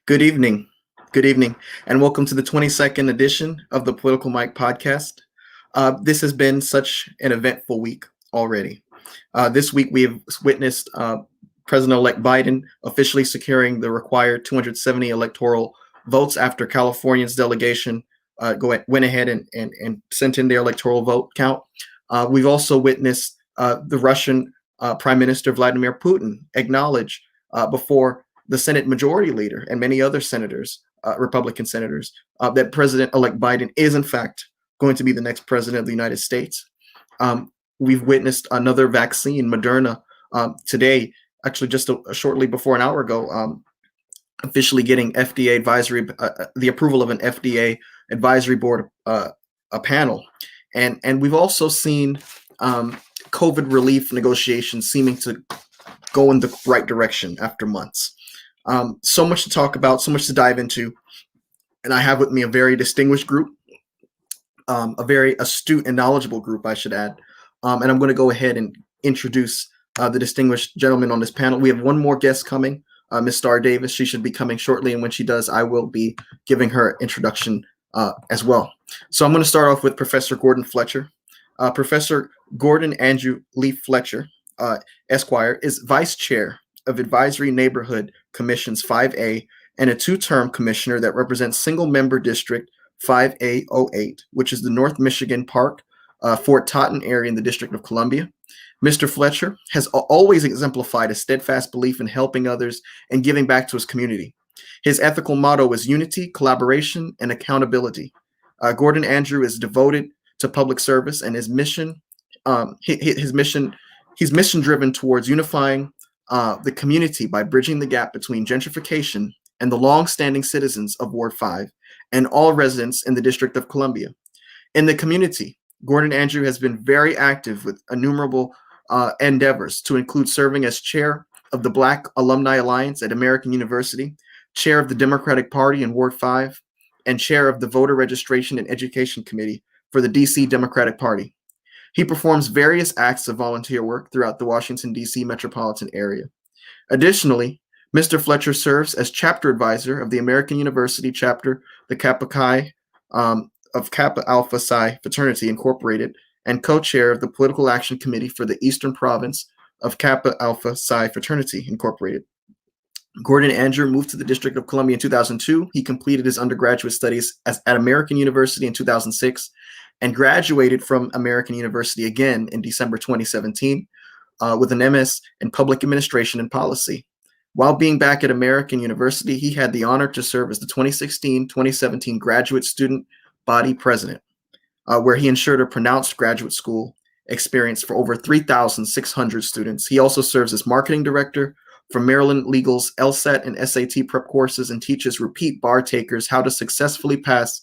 Good evening. Good evening, and welcome to the 22nd edition of the Political Mike podcast. This has been such an eventful week already. This week, we have witnessed President-elect Biden officially securing the required 270 electoral votes after California's delegation went ahead and sent in their electoral vote count. We've also witnessed the Russian Prime Minister Vladimir Putin acknowledge before the Senate Majority Leader and many other senators, Republican senators, that President-elect Biden is in fact going to be the next president of the United States. We've witnessed another vaccine, Moderna, today, actually just shortly before an hour ago, officially getting FDA advisory, the approval of an FDA advisory board, a panel, and we've also seen COVID relief negotiations seeming to go in the right direction after months. So much to talk about, so much to dive into, and I have with me a very distinguished group, a very astute and knowledgeable group, I should add. And I'm going to go ahead and introduce the distinguished gentlemen on this panel. We have one more guest coming, Ms. Star Davis. She should be coming shortly, and when she does, I will be giving her introduction as well. So I'm going to start off with Professor Gordon Fletcher. Professor Gordon Andrew Lee Fletcher, Esquire, is Vice Chair of Advisory Neighborhood Commissions 5A and a two-term commissioner that represents single-member district 5A08, which is the North Michigan Park, Fort Totten area in the District of Columbia. Mr. Fletcher has always exemplified a steadfast belief in helping others and giving back to his community. His ethical motto is unity, collaboration, and accountability. Gordon Andrew is devoted to public service, and his mission, he's mission-driven towards unifying the community by bridging the gap between gentrification and the long-standing citizens of Ward 5 and all residents in the District of Columbia. In the community, Gordon Andrew has been very active with innumerable endeavors, to include serving as chair of the Black Alumni Alliance at American University, chair of the Democratic Party in Ward 5, and chair of the Voter Registration and Education Committee for the DC Democratic Party. He performs various acts of volunteer work throughout the Washington, D.C. metropolitan area. Additionally, Mr. Fletcher serves as chapter advisor of the American University chapter, the Kappa Chi of Kappa Alpha Psi Fraternity Incorporated, and co-chair of the Political Action Committee for the Eastern Province of Kappa Alpha Psi Fraternity Incorporated. Gordon Andrew moved to the District of Columbia in 2002. He completed his undergraduate studies at American University in 2006 and graduated from American University again in December 2017 with an MS in Public Administration and Policy. While being back at American University, he had the honor to serve as the 2016-2017 Graduate Student Body President, where he ensured a pronounced graduate school experience for over 3,600 students. He also serves as Marketing Director for Maryland Legal's LSAT and SAT prep courses and teaches repeat bar takers how to successfully pass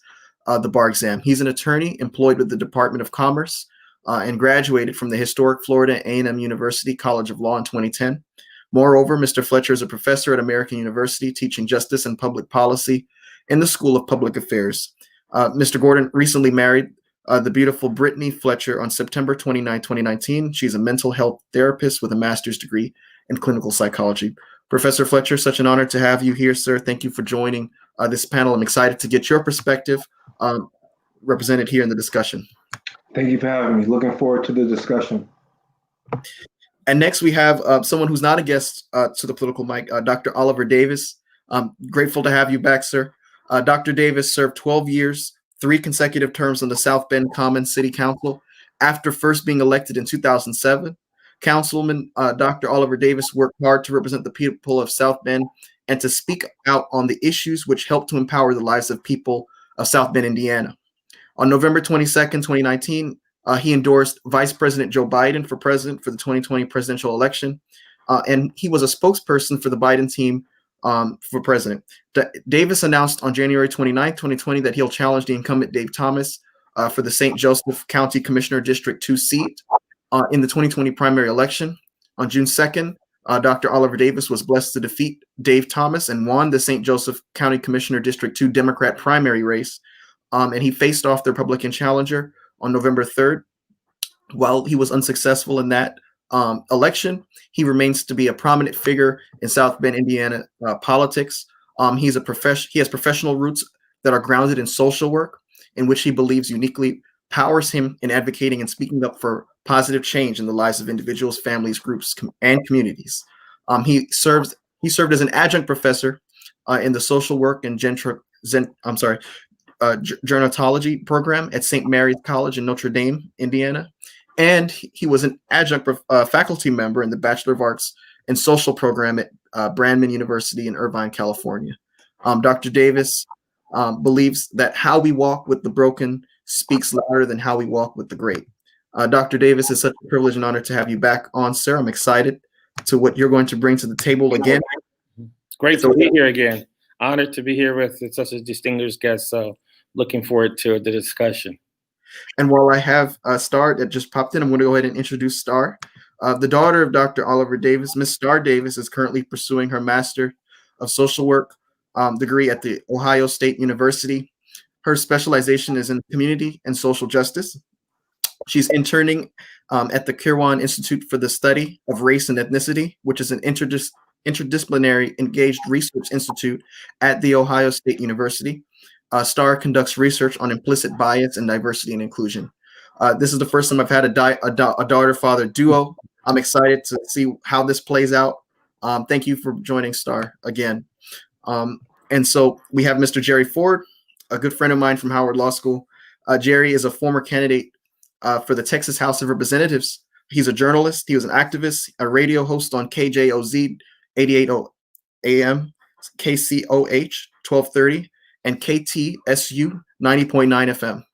the bar exam. He's an attorney employed with the Department of Commerce and graduated from the historic Florida A&M University College of Law in 2010. Moreover, Mr. Fletcher is a professor at American University teaching justice and public policy in the School of Public Affairs. Mr. Gordon recently married the beautiful Brittany Fletcher on September 29, 2019. She's a mental health therapist with a master's degree in clinical psychology. Professor Fletcher, such an honor to have you here, sir. Thank you for joining this panel. I'm excited to get your perspective represented here in the discussion. Thank you for having me. Looking forward to the discussion. And next we have someone who's not a guest to the Political Mic, Dr. Oliver Davis. Grateful to have you back, sir. Dr. Davis served 12 years, 3 consecutive terms on the South Bend Commons City Council. After first being elected in 2007, Councilman Dr. Oliver Davis worked hard to represent the people of South Bend and to speak out on the issues which help to empower the lives of people of South Bend, Indiana. On November 22nd, 2019, he endorsed Vice President Joe Biden for president for the 2020 presidential election, and he was a spokesperson for the Biden team for president. Davis announced on January 29, 2020, that he'll challenge the incumbent Dave Thomas for the St. Joseph County Commissioner District 2 seat in the 2020 primary election. On June 2nd, Dr. Oliver Davis was blessed to defeat Dave Thomas and won the St. Joseph County Commissioner District 2 Democrat primary race, and he faced off the Republican challenger on November 3rd. While he was unsuccessful in that election, he remains to be a prominent figure in South Bend, Indiana politics. He has professional roots that are grounded in social work, in which he believes uniquely powers him in advocating and speaking up for positive change in the lives of individuals, families, groups, and communities. He served as an adjunct professor in the social work and gerontology program at St. Mary's College in Notre Dame, Indiana. And he was an adjunct faculty member in the Bachelor of Arts in Social program at Brandman University in Irvine, California. Dr. Davis believes that how we walk with the broken speaks louder than how we walk with the great. Dr. Davis, it's such a privilege and honor to have you back on, sir. I'm excited to what you're going to bring to the table again. Great to be here again. Honored to be here with such a distinguished guest. So looking forward to the discussion. And while I have Star that just popped in, I'm going to go ahead and introduce Star. The daughter of Dr. Oliver Davis, Miss Star Davis, is currently pursuing her Master of Social Work degree at the Ohio State University. Her specialization is in community and social justice. She's interning at the Kirwan Institute for the Study of Race and Ethnicity, which is an interdisciplinary engaged research institute at the Ohio State University. Star conducts research on implicit bias and diversity and inclusion. This is the first time I've had a daughter-father duo. I'm excited to see how this plays out. Thank you for joining, Star, again. And so we have Mr. Jerry Ford, a good friend of mine from Howard Law School. Jerry is a former candidate for the Texas House of Representatives. He's a journalist. He was an activist, a radio host on KJOZ 880 AM, KCOH 1230, and KTSU 90.9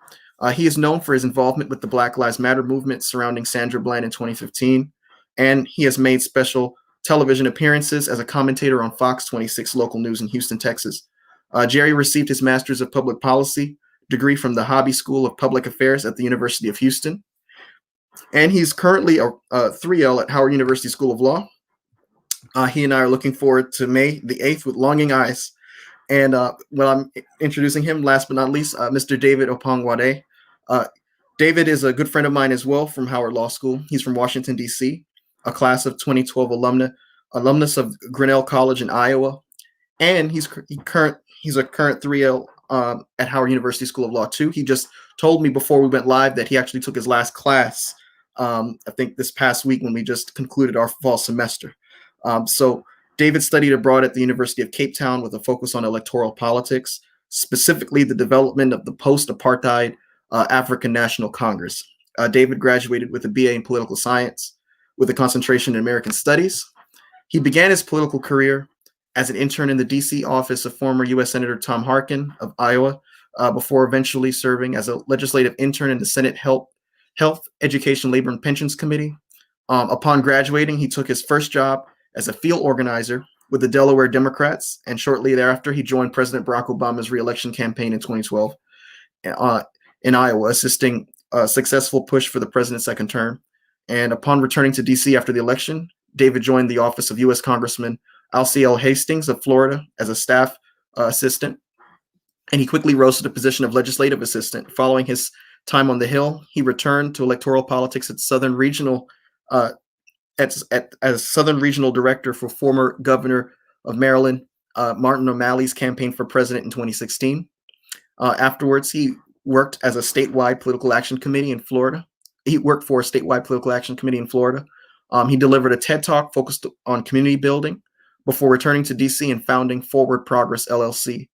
FM. He is known for his involvement with the Black Lives Matter movement surrounding Sandra Bland in 2015, and he has made special television appearances as a commentator on Fox 26 local news in Houston, Texas. Jerry received his Master's of Public Policy degree from the Hobby School of Public Affairs at the University of Houston, and he's currently a 3L at Howard University School of Law. He and I are looking forward to May the 8th with longing eyes. And when I'm introducing him, last but not least, Mr. David Opongwade. David is a good friend of mine as well from Howard Law School. He's from Washington, D.C., a class of 2012 alumnus of Grinnell College in Iowa. And he's a current 3L at Howard University School of Law, too. He just told me before we went live that he actually took his last class, I think this past week when we just concluded our fall semester. So David studied abroad at the University of Cape Town with a focus on electoral politics, specifically the development of the post-apartheid African National Congress. David graduated with a BA in political science with a concentration in American studies. He began his political career as an intern in the DC office of former U.S. Senator Tom Harkin of Iowa, before eventually serving as a legislative intern in the Senate Health, Education, Labor, and Pensions Committee. Upon graduating, he took his first job as a field organizer with the Delaware Democrats, and shortly thereafter, he joined President Barack Obama's re-election campaign in 2012 in Iowa, assisting a successful push for the president's second term. And upon returning to D.C. after the election, David joined the office of U.S. Congressman Alcee L. Hastings of Florida as a staff assistant, and he quickly rose to the position of legislative assistant. Following his time on the Hill, he returned to electoral politics at Southern Regional as Southern Regional Director for former Governor of Maryland, Martin O'Malley's campaign for president in 2016. Afterwards, he worked as a statewide political action committee in Florida. He worked for a statewide political action committee in Florida. He delivered a TED Talk focused on community building before returning to DC and founding Forward Progress LLC.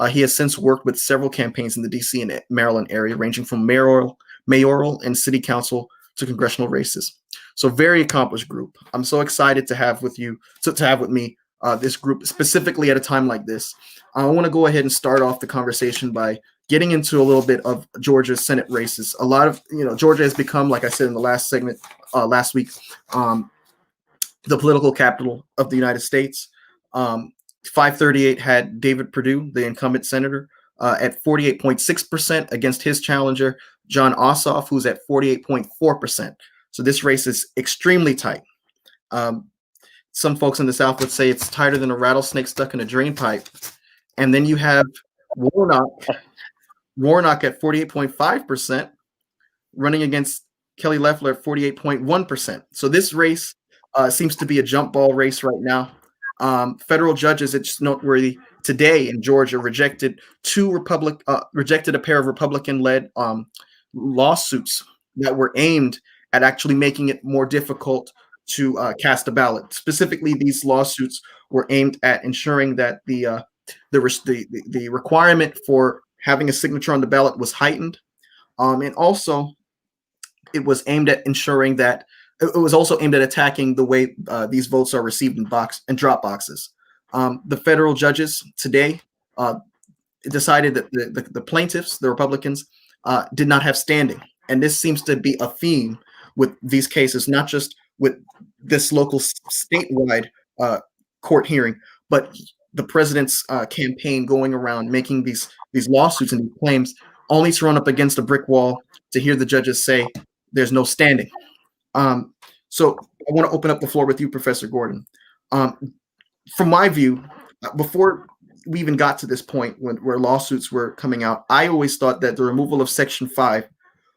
He has since worked with several campaigns in the DC and Maryland area, ranging from mayoral and city council to congressional races. So very accomplished group. I'm so excited to have with me this group, specifically at a time like this. I want to go ahead and start off the conversation by getting into a little bit of Georgia's Senate races. A lot of, Georgia has become, like I said in the last segment last week, the political capital of the United States. 538 had David Perdue, the incumbent senator, at 48.6% against his challenger, John Ossoff, who's at 48.4%. So this race is extremely tight. Some folks in the South would say it's tighter than a rattlesnake stuck in a drain pipe. And then you have Warnock at 48.5%, running against Kelly Loeffler at 48.1%. So this race seems to be a jump ball race right now. Federal judges, it's noteworthy, today in Georgia rejected a pair of Republican-led lawsuits that were aimed at actually making it more difficult to cast a ballot. Specifically, these lawsuits were aimed at ensuring that the requirement for having a signature on the ballot was heightened, and also it was aimed at ensuring that it was also aimed at attacking the way these votes are received in drop boxes. The federal judges today decided that the plaintiffs, the Republicans, did not have standing, and this seems to be a theme with these cases, not just with this local statewide court hearing, but the president's campaign going around making these lawsuits and these claims, only to run up against a brick wall to hear the judges say there's no standing. So I want to open up the floor with you, Professor Gordon. From my view, before we even got to this point where lawsuits were coming out, I always thought that the removal of Section 5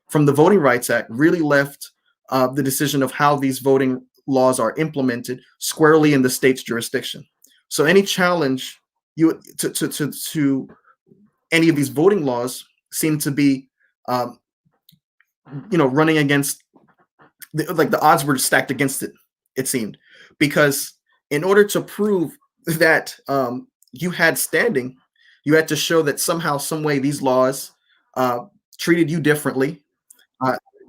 from the Voting Rights Act really left the decision of how these voting laws are implemented squarely in the state's jurisdiction. So any challenge to any of these voting laws seemed to be, running against the odds were stacked against it. It seemed, because in order to prove that you had standing, you had to show that somehow, some way, these laws treated you differently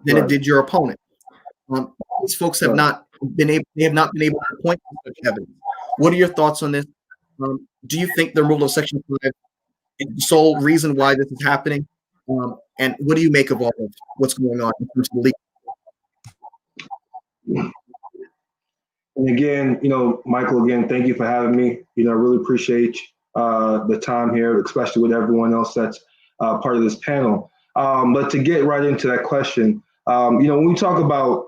than it did your opponent. These folks have not been able. They have not been able to point to such evidence. What are your thoughts on this? Do you think the removal of Section 5 is the sole reason why this is happening? And what do you make of all of what's going on in terms of the legal? And again, Michael, again, thank you for having me. I really appreciate the time here, especially with everyone else that's part of this panel. But to get right into that question, when we talk about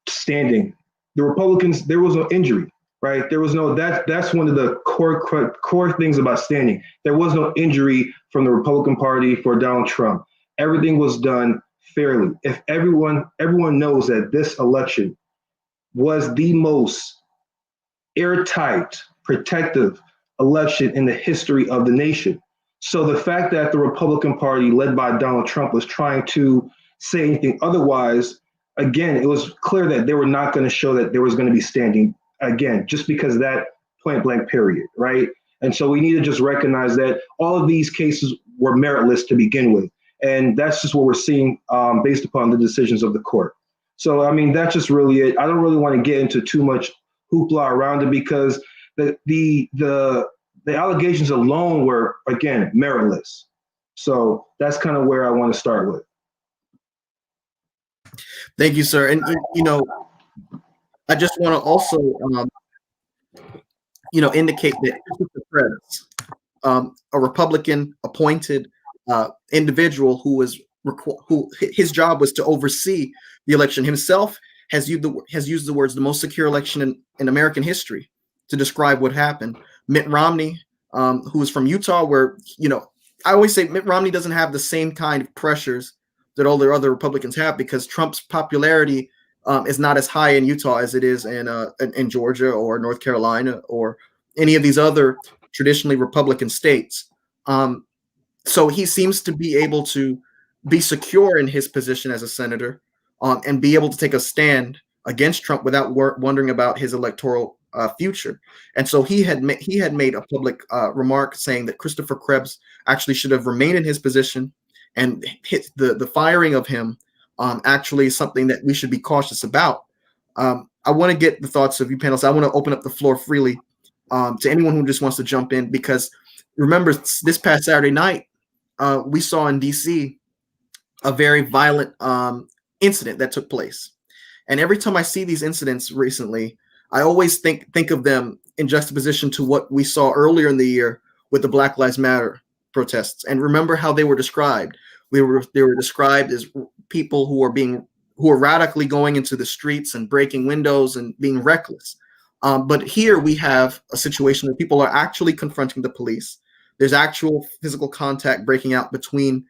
standing, the Republicans, there was no injury, right? There was no, that's one of the core things about standing. There was no injury from the Republican Party for Donald Trump. Everything was done fairly. If everyone knows that this election was the most airtight, protective election in the history of the nation. So the fact that the Republican Party, led by Donald Trump, was trying to say anything otherwise, again, it was clear that they were not going to show that there was going to be standing, again, just because of that point blank period, right? And so we need to just recognize that all of these cases were meritless to begin with. And that's just what we're seeing based upon the decisions of the court. So, I mean, that's just really it. I don't really want to get into too much hoopla around it, because the allegations alone were, again, meritless. So that's kind of where I want to start with. Thank you, sir. And, I just want to also, indicate that Christopher Krebs, a Republican appointed individual who his job was to oversee the election, himself has used the words "the most secure election in American history" to describe what happened. Mitt Romney, who is from Utah, where I always say Mitt Romney doesn't have the same kind of pressures that all the other Republicans have, because Trump's popularity is not as high in Utah as it is in Georgia or North Carolina or any of these other traditionally Republican states. So he seems to be able to be secure in his position as a senator, and be able to take a stand against Trump without wondering about his electoral future. And so he had made a public remark saying that Christopher Krebs actually should have remained in his position, and the firing of him actually is something that we should be cautious about. I want to get the thoughts of you panelists. I want to open up the floor freely to anyone who just wants to jump in, because remember, this past Saturday night, we saw in DC a very violent incident that took place. And every time I see these incidents recently, I always think of them in juxtaposition to what we saw earlier in the year with the Black Lives Matter protests. And remember how they were described. They were described as people who are radically going into the streets and breaking windows and being reckless. But here we have a situation where people are actually confronting the police. There's actual physical contact breaking out between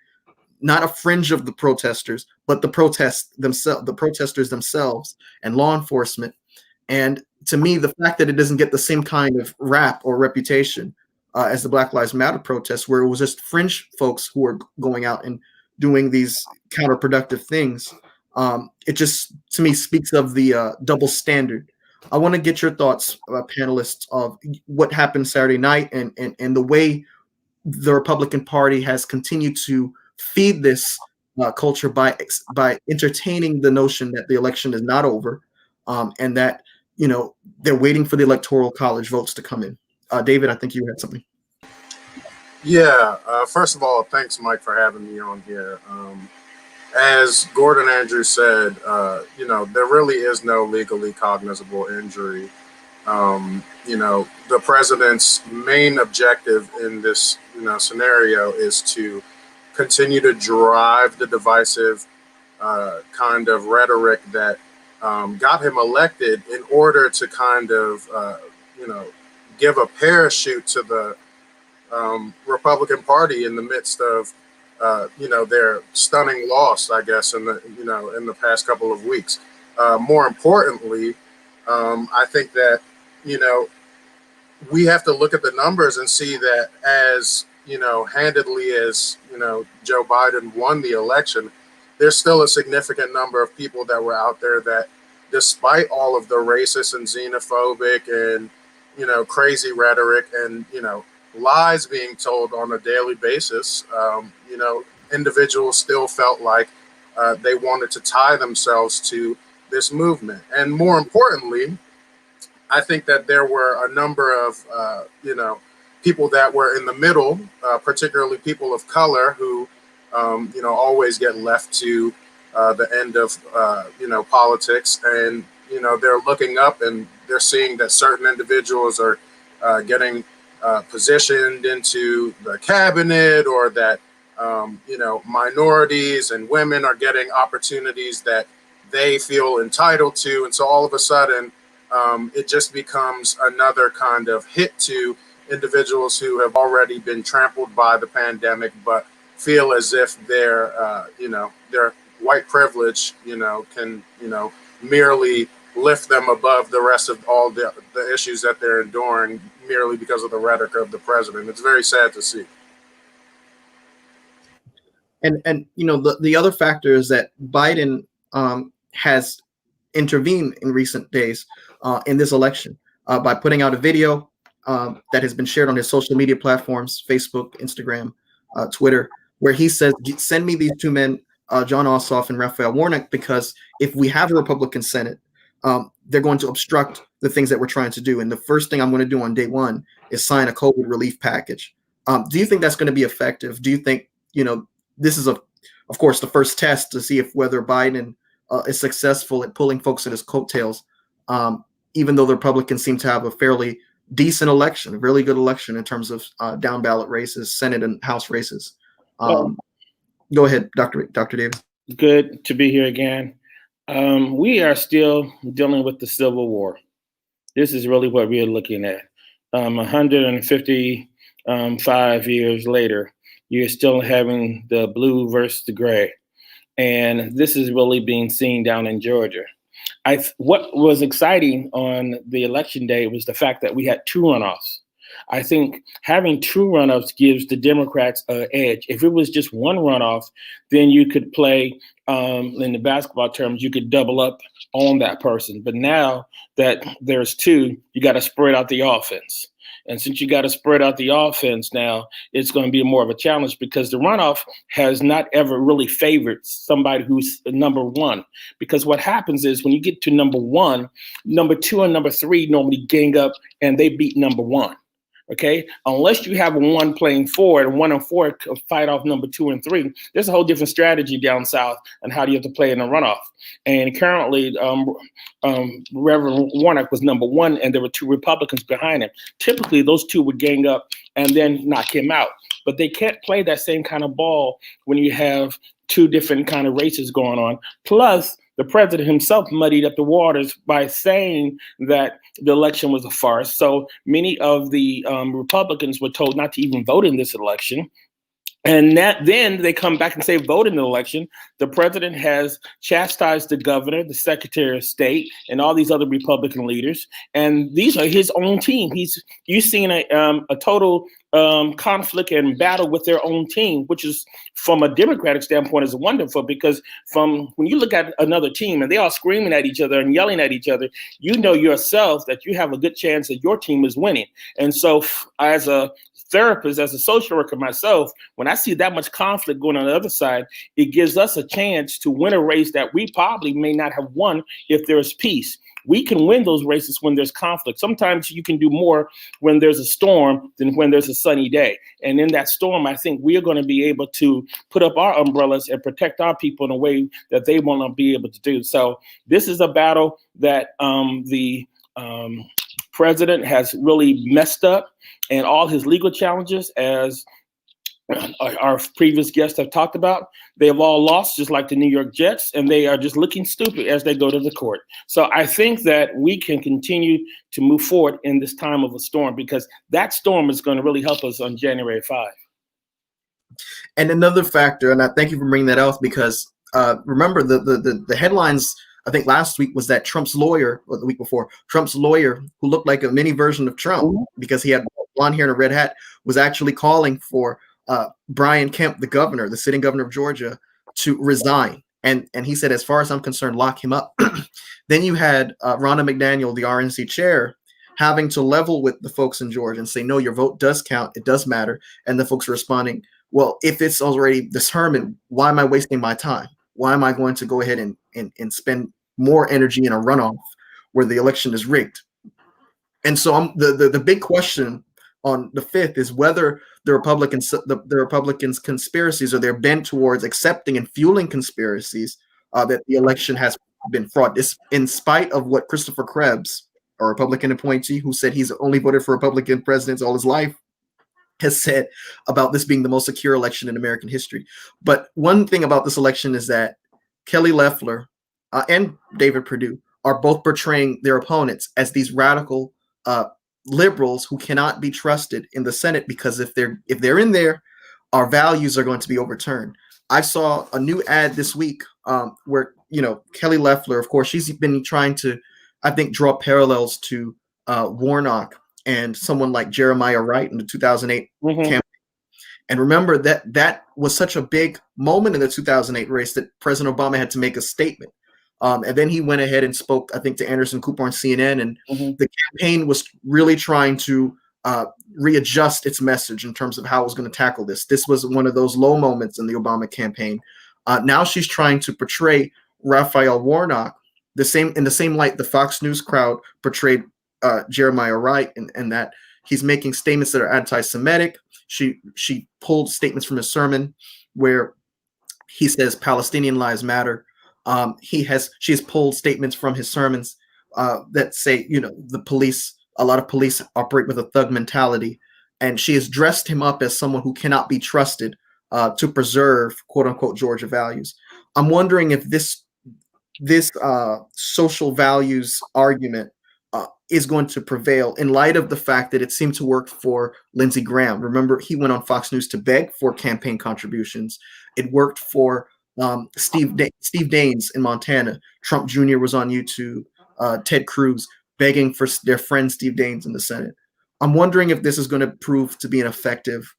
not a fringe of the protesters, but the protesters themselves and law enforcement. And to me, the fact that it doesn't get the same kind of rap or reputation as the Black Lives Matter protests, where it was just fringe folks who were going out and doing these counterproductive things, it just, to me, speaks of the double standard. I want to get your thoughts, panelists, of what happened Saturday night and the way the Republican Party has continued to feed this culture by entertaining the notion that the election is not over, and that they're waiting for the electoral college votes to come in. David, I think you had something. Yeah. First of all, thanks, Mike, for having me on here. As Gordon Andrews said, there really is no legally cognizable injury. The president's main objective in this, scenario is to continue to drive the divisive kind of rhetoric that got him elected in order to kind of, give a parachute to the Republican Party in the midst of, their stunning loss, I guess, in the past couple of weeks. More importantly, I think that, we have to look at the numbers and see that as, handedly as, Joe Biden won the election, there's still a significant number of people that were out there that, despite all of the racist and xenophobic and, crazy rhetoric and, lies being told on a daily basis, individuals still felt like they wanted to tie themselves to this movement. And more importantly, I think that there were a number of, people that were in the middle, particularly people of color who, always get left to the end of, politics. And, they're looking up and they're seeing that certain individuals are getting positioned into the cabinet, or that, minorities and women are getting opportunities that they feel entitled to. And so all of a sudden, it just becomes another kind of hit to individuals who have already been trampled by the pandemic, but feel as if their white privilege, can, merely lift them above the rest of all the issues that they're enduring merely because of the rhetoric of the president. It's very sad to see. And the other factor is that Biden has intervened in recent days in this election by putting out a video that has been shared on his social media platforms, Facebook, Instagram, Twitter, where he says, send me these two men, John Ossoff and Raphael Warnock, because if we have a Republican Senate, they're going to obstruct the things that we're trying to do. And the first thing I'm going to do on day one is sign a COVID relief package. Do you think that's going to be effective? Do you think, this is, of course, the first test to see if whether Biden is successful at pulling folks at his coattails, even though the Republicans seem to have a fairly decent election, a really good election in terms of down ballot races, Senate and House races. Go ahead, Dr. Davis. Good to be here again. We are still dealing with the Civil War. This is really what we're looking at. 155 years later, you're still having the blue versus the gray. And this is really being seen down in Georgia. What was exciting on the election day was the fact that we had two runoffs. I think having two runoffs gives the Democrats an edge. If it was just one runoff, then you could play, in the basketball terms, you could double up on that person. But now that there's two, you got to spread out the offense. And since you got to spread out the offense now, it's going to be more of a challenge because the runoff has not ever really favored somebody who's number one. Because what happens is when you get to number one, number two and number three normally gang up and they beat number one. Okay, unless you have a one playing forward and 1 and 4 fight off number 2 and 3, there's a whole different strategy down south on how do you have to play in a runoff. And currently, Reverend Warnock was number 1, and there were 2 Republicans behind him. Typically, those 2 would gang up and then knock him out. But they can't play that same kind of ball when you have 2 different kind of races going on. Plus, the president himself muddied up the waters by saying that the election was a farce. So many of the Republicans were told not to even vote in this election. And then they come back and say vote in the election. The president has chastised the governor, the secretary of state, and all these other Republican leaders. And these are his own team. You've seen a total conflict and battle with their own team, which is, from a Democratic standpoint, is wonderful, because from when you look at another team and they all screaming at each other and yelling at each other, you know yourself that you have a good chance that your team is winning. And so, as a therapist, as a social worker myself, when I see that much conflict going on the other side, it gives us a chance to win a race that we probably may not have won if there's peace. We can win those races when there's conflict. Sometimes you can do more when there's a storm than when there's a sunny day. And in that storm, I think we are going to be able to put up our umbrellas and protect our people in a way that they will not be able to do. So this is a battle that the president has really messed up, and all his legal challenges, as our previous guests have talked about, they have all lost, just like the New York Jets, and they are just looking stupid as they go to the court. So I think that we can continue to move forward in this time of a storm, because that storm is going to really help us on January 5. And another factor, and I thank you for bringing that out, because remember the headlines, I think last week, was that Trump's lawyer, or the week before, Trump's lawyer, who looked like a mini version of Trump because he had blonde hair and a red hat, was actually calling for Brian Kemp, the governor, the sitting governor of Georgia, to resign. And he said, as far as I'm concerned, lock him up. Then you had Ronna McDaniel, the RNC chair, having to level with the folks in Georgia and say, no, your vote does count. It does matter. And the folks are responding, well, if it's already determined, why am I wasting my time? Why am I going to go ahead and spend more energy in a runoff where the election is rigged? And so the big question on the 5th is whether the Republicans' conspiracies, or their bent towards accepting and fueling conspiracies, that the election has been fraud. This, in spite of what Christopher Krebs, a Republican appointee who said he's only voted for Republican presidents all his life, has said about this being the most secure election in American history. But one thing about this election is that Kelly Loeffler and David Perdue are both portraying their opponents as these radical liberals who cannot be trusted in the Senate, because if they're in there, our values are going to be overturned. I saw a new ad this week where, Kelly Loeffler, of course, she's been trying to, I think, draw parallels to Warnock and someone like Jeremiah Wright in the 2008 campaign. And remember that was such a big moment in the 2008 race that President Obama had to make a statement. And then he went ahead and spoke, I think, to Anderson Cooper on CNN. And the campaign was really trying to readjust its message in terms of how it was going to tackle this. This was one of those low moments in the Obama campaign. Now she's trying to portray Raphael Warnock in the same light the Fox News crowd portrayed Jeremiah Wright, and that he's making statements that are anti-Semitic. She pulled statements from his sermon where he says Palestinian lives matter. She has pulled statements from his sermons that say, a lot of police operate with a thug mentality, and she has dressed him up as someone who cannot be trusted to preserve, quote unquote, Georgia values. I'm wondering if this social values argument is going to prevail in light of the fact that it seemed to work for Lindsey Graham. Remember, he went on Fox News to beg for campaign contributions. It worked for Steve Daines in Montana. Trump Jr. was on YouTube. Ted Cruz begging for their friend Steve Daines in the Senate. I'm wondering if this is going to prove to be an effective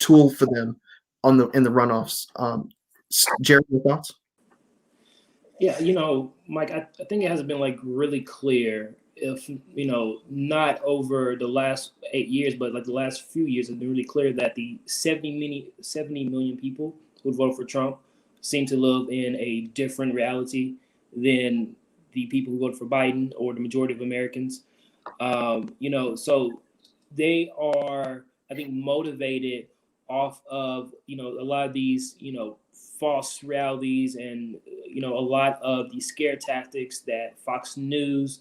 tool for them in the runoffs. Jared, your thoughts? Yeah, Mike, I think it has been really clear, if not over the last 8 years, but the last few years, it's been really clear that the 70 million people who voted for Trump seem to live in a different reality than the people who voted for Biden, or the majority of Americans. So they are, I think, motivated off of a lot of these false realities, and a lot of the scare tactics that Fox News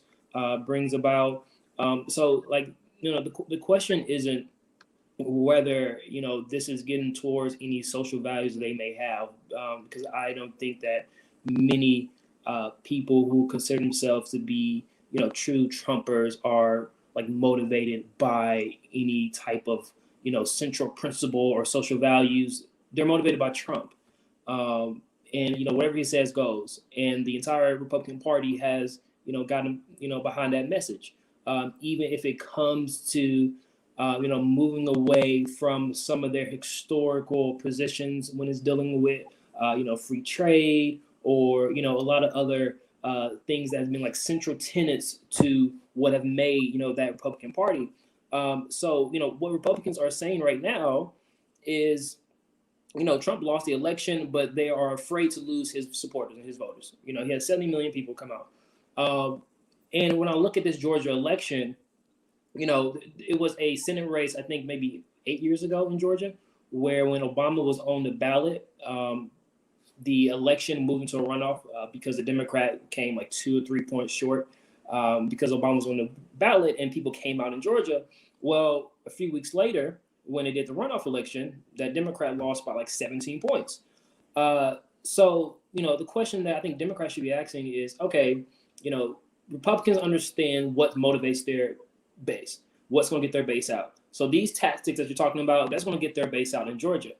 brings about. The question isn't whether this is getting towards any social values they may have, because I don't think that many people who consider themselves to be true Trumpers are motivated by any type of central principle or social values. They're motivated by Trump. And whatever he says goes. And the entire Republican Party has gotten behind that message. Even if it comes to moving away from some of their historical positions when it's dealing with free trade or a lot of other things that have been like central tenets to what have made that Republican Party. So what Republicans are saying right now is, Trump lost the election, but they are afraid to lose his supporters and his voters. He had 70 million people come out. And when I look at this Georgia election, it was a Senate race, I think maybe 8 years ago in Georgia, where when Obama was on the ballot, the election moved into a runoff because the Democrat came like 2 or 3 points short because Obama was on the ballot and people came out in Georgia. Well, a few weeks later, when they did the runoff election, that Democrat lost by like 17 points. So, the question that I think Democrats should be asking is, okay, Republicans understand what motivates their base, what's going to get their base out. So these tactics that you're talking about, that's going to get their base out in Georgia.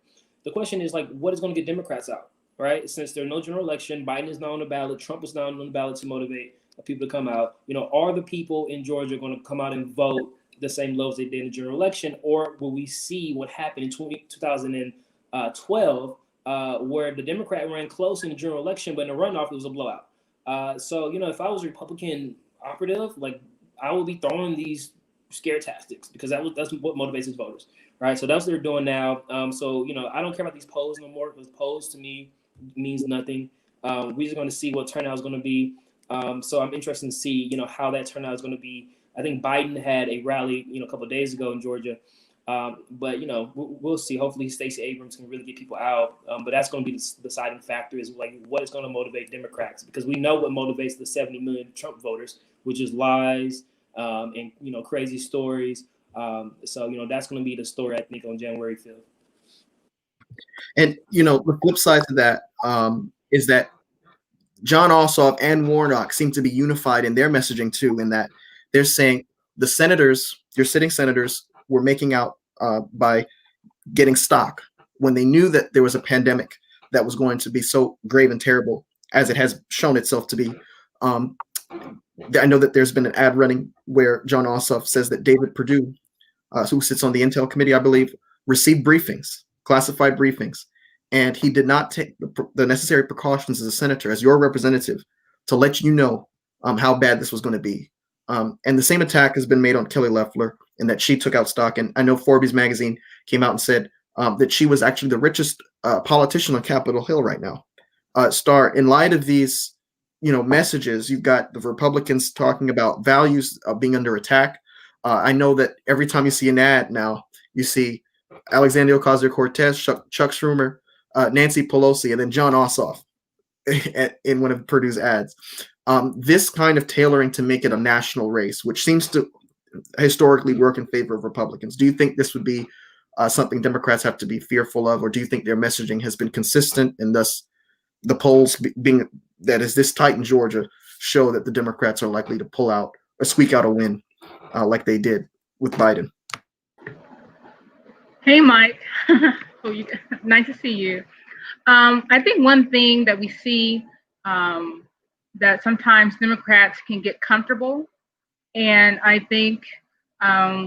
The question is like, what is going to get Democrats out, right? Since there's no general election, Biden is not on the ballot, Trump is not on the ballot to motivate people to come out. Are the people in Georgia going to come out and vote the same levels they did in the general election, or will we see what happened in 2012, where the Democrat ran close in the general election, but in the runoff it was a blowout? So if I was a Republican operative, like I would be throwing these scare tactics because that's what motivates his voters, right? So that's what they're doing now. So I don't care about these polls no more because polls to me means nothing. We're just going to see what turnout is going to be. So I'm interested to see how that turnout is going to be. I think Biden had a rally, a couple of days ago in Georgia, but we'll see. Hopefully, Stacey Abrams can really get people out. But that's going to be the deciding factor is like what is going to motivate Democrats, because we know what motivates the 70 million Trump voters, which is lies and crazy stories. So that's going to be the story I think on January 5th. And the flip side to that is that John Ossoff and Warnock seem to be unified in their messaging too, in that they're saying the senators, your sitting senators, were making out by getting stock when they knew that there was a pandemic that was going to be so grave and terrible as it has shown itself to be. I know that there's been an ad running where John Ossoff says that David Perdue, who sits on the Intel Committee, I believe, received briefings, classified briefings, and he did not take the necessary precautions as a senator, as your representative, to let you know how bad this was going to be. And the same attack has been made on Kelly Loeffler, and that she took out stock. And I know Forbes magazine came out and said that she was actually the richest politician on Capitol Hill right now. Star, in light of these, messages, you've got the Republicans talking about values being under attack. I know that every time you see an ad now, you see Alexandria Ocasio-Cortez, Chuck Schumer, Nancy Pelosi, and then John Ossoff in one of Purdue's ads. This kind of tailoring to make it a national race, which seems to historically work in favor of Republicans. Do you think this would be something Democrats have to be fearful of, or do you think their messaging has been consistent and thus the polls being that is this tight in Georgia show that the Democrats are likely to pull out or squeak out a win like they did with Biden? Hey, Mike. Nice to see you. I think one thing that we see that sometimes Democrats can get comfortable, and I think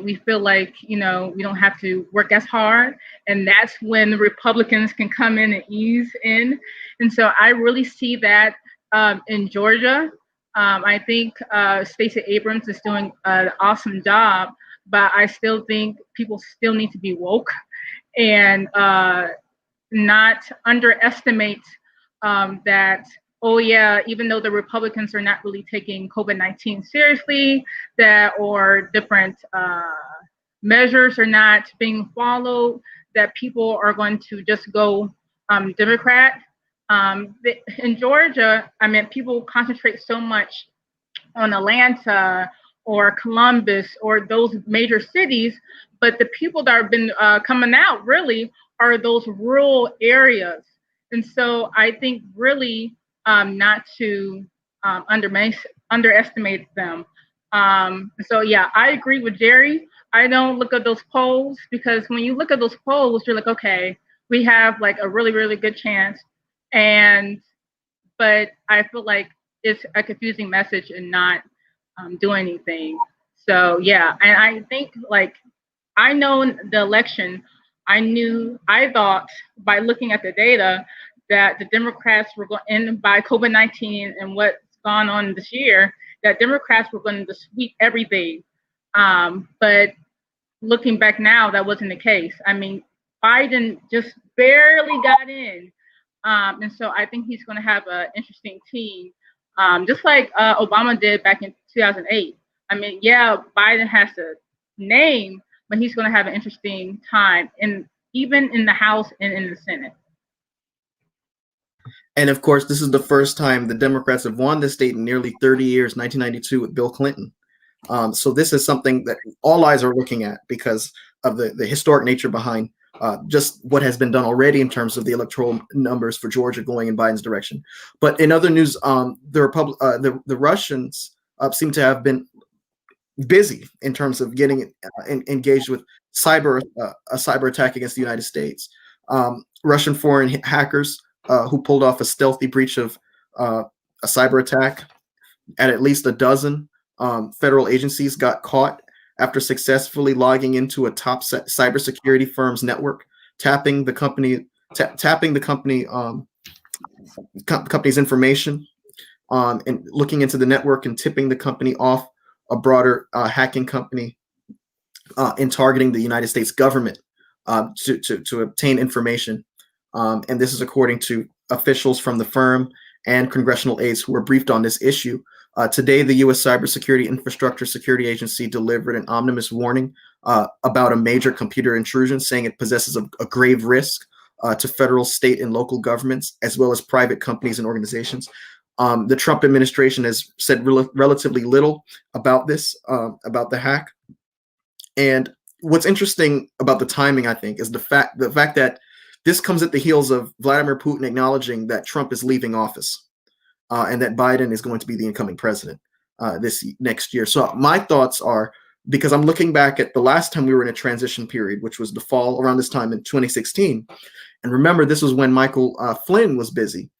we feel like, we don't have to work as hard, and that's when the Republicans can come in and ease in. And so I really see that in Georgia. I think Stacey Abrams is doing an awesome job, but I still think people still need to be woke and not underestimate that, oh yeah, even though the Republicans are not really taking COVID-19 seriously, or different measures are not being followed, that people are going to just go Democrat. In Georgia, people concentrate so much on Atlanta or Columbus or those major cities, but the people that have been coming out really are those rural areas. And so I think really not to underestimate them. So yeah, I agree with Jerry. I don't look at those polls, because when you look at those polls, you're like, okay, we have like a really, really good chance. But I feel like it's a confusing message and not doing anything. So yeah, and I think like I know in the election, I thought by looking at the data that the Democrats were going, and by COVID-19 and what's gone on this year, that Democrats were going to sweep everything. But looking back now, that wasn't the case. I mean, Biden just barely got in. And so I think he's going to have an interesting team, just like Obama did back in 2008. I mean, yeah, Biden has a name, but he's going to have an interesting time, even in the House and in the Senate. And of course, this is the first time the Democrats have won the state in nearly 30 years, 1992 with Bill Clinton. So this is something that all eyes are looking at because of the historic nature behind just what has been done already in terms of the electoral numbers for Georgia going in Biden's direction. But in other news, the Russians seem to have been busy in terms of getting engaged with a cyber attack against the United States. Russian foreign hackers who pulled off a stealthy breach of a cyber attack at least a dozen federal agencies got caught after successfully logging into a top cybersecurity firm's network, tapping the company's information, and looking into the network and tipping the company off a broader hacking company in targeting the United States government to obtain information. And this is according to officials from the firm and congressional aides who were briefed on this issue. Today, the U.S. Cybersecurity Infrastructure Security Agency delivered an ominous warning about a major computer intrusion, saying it possesses a grave risk to federal, state, and local governments, as well as private companies and organizations. The Trump administration has said relatively little about this, about the hack. And what's interesting about the timing, I think, is the fact that this comes at the heels of Vladimir Putin acknowledging that Trump is leaving office. And that Biden is going to be the incoming president this next year. So my thoughts are, because I'm looking back at the last time we were in a transition period, which was the fall around this time in 2016. And remember, this was when Michael Flynn was busy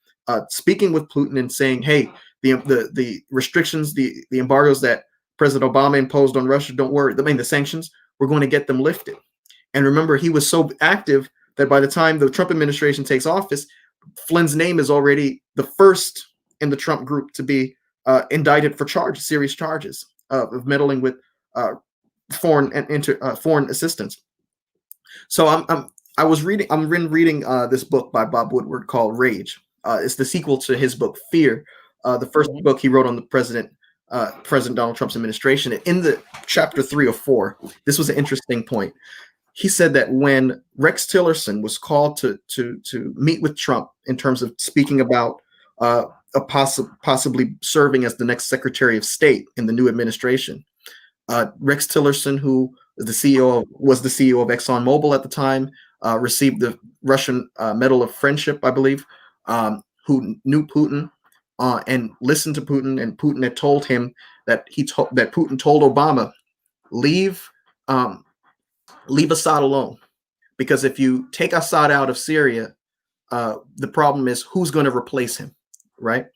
speaking with Putin and saying, hey, the restrictions, the embargoes that President Obama imposed on Russia, don't worry. I mean, the sanctions, we're going to get them lifted. And remember, he was so active that by the time the Trump administration takes office, Flynn's name is already the first in the Trump group to be indicted for serious charges of meddling with foreign assistance. So I'm reading this book by Bob Woodward called Rage. It's the sequel to his book Fear, the first book he wrote on the President Donald Trump's administration. In the chapter 3 or 4, this was an interesting point. He said that when Rex Tillerson was called to meet with Trump in terms of speaking about possibly serving as the next Secretary of State in the new administration, Rex Tillerson, who was the CEO of ExxonMobil at the time, received the Russian Medal of Friendship, I believe, who knew Putin and listened to Putin, and Putin had told him that Putin told Obama, leave Assad alone, because if you take Assad out of Syria, the problem is who's going to replace him, right?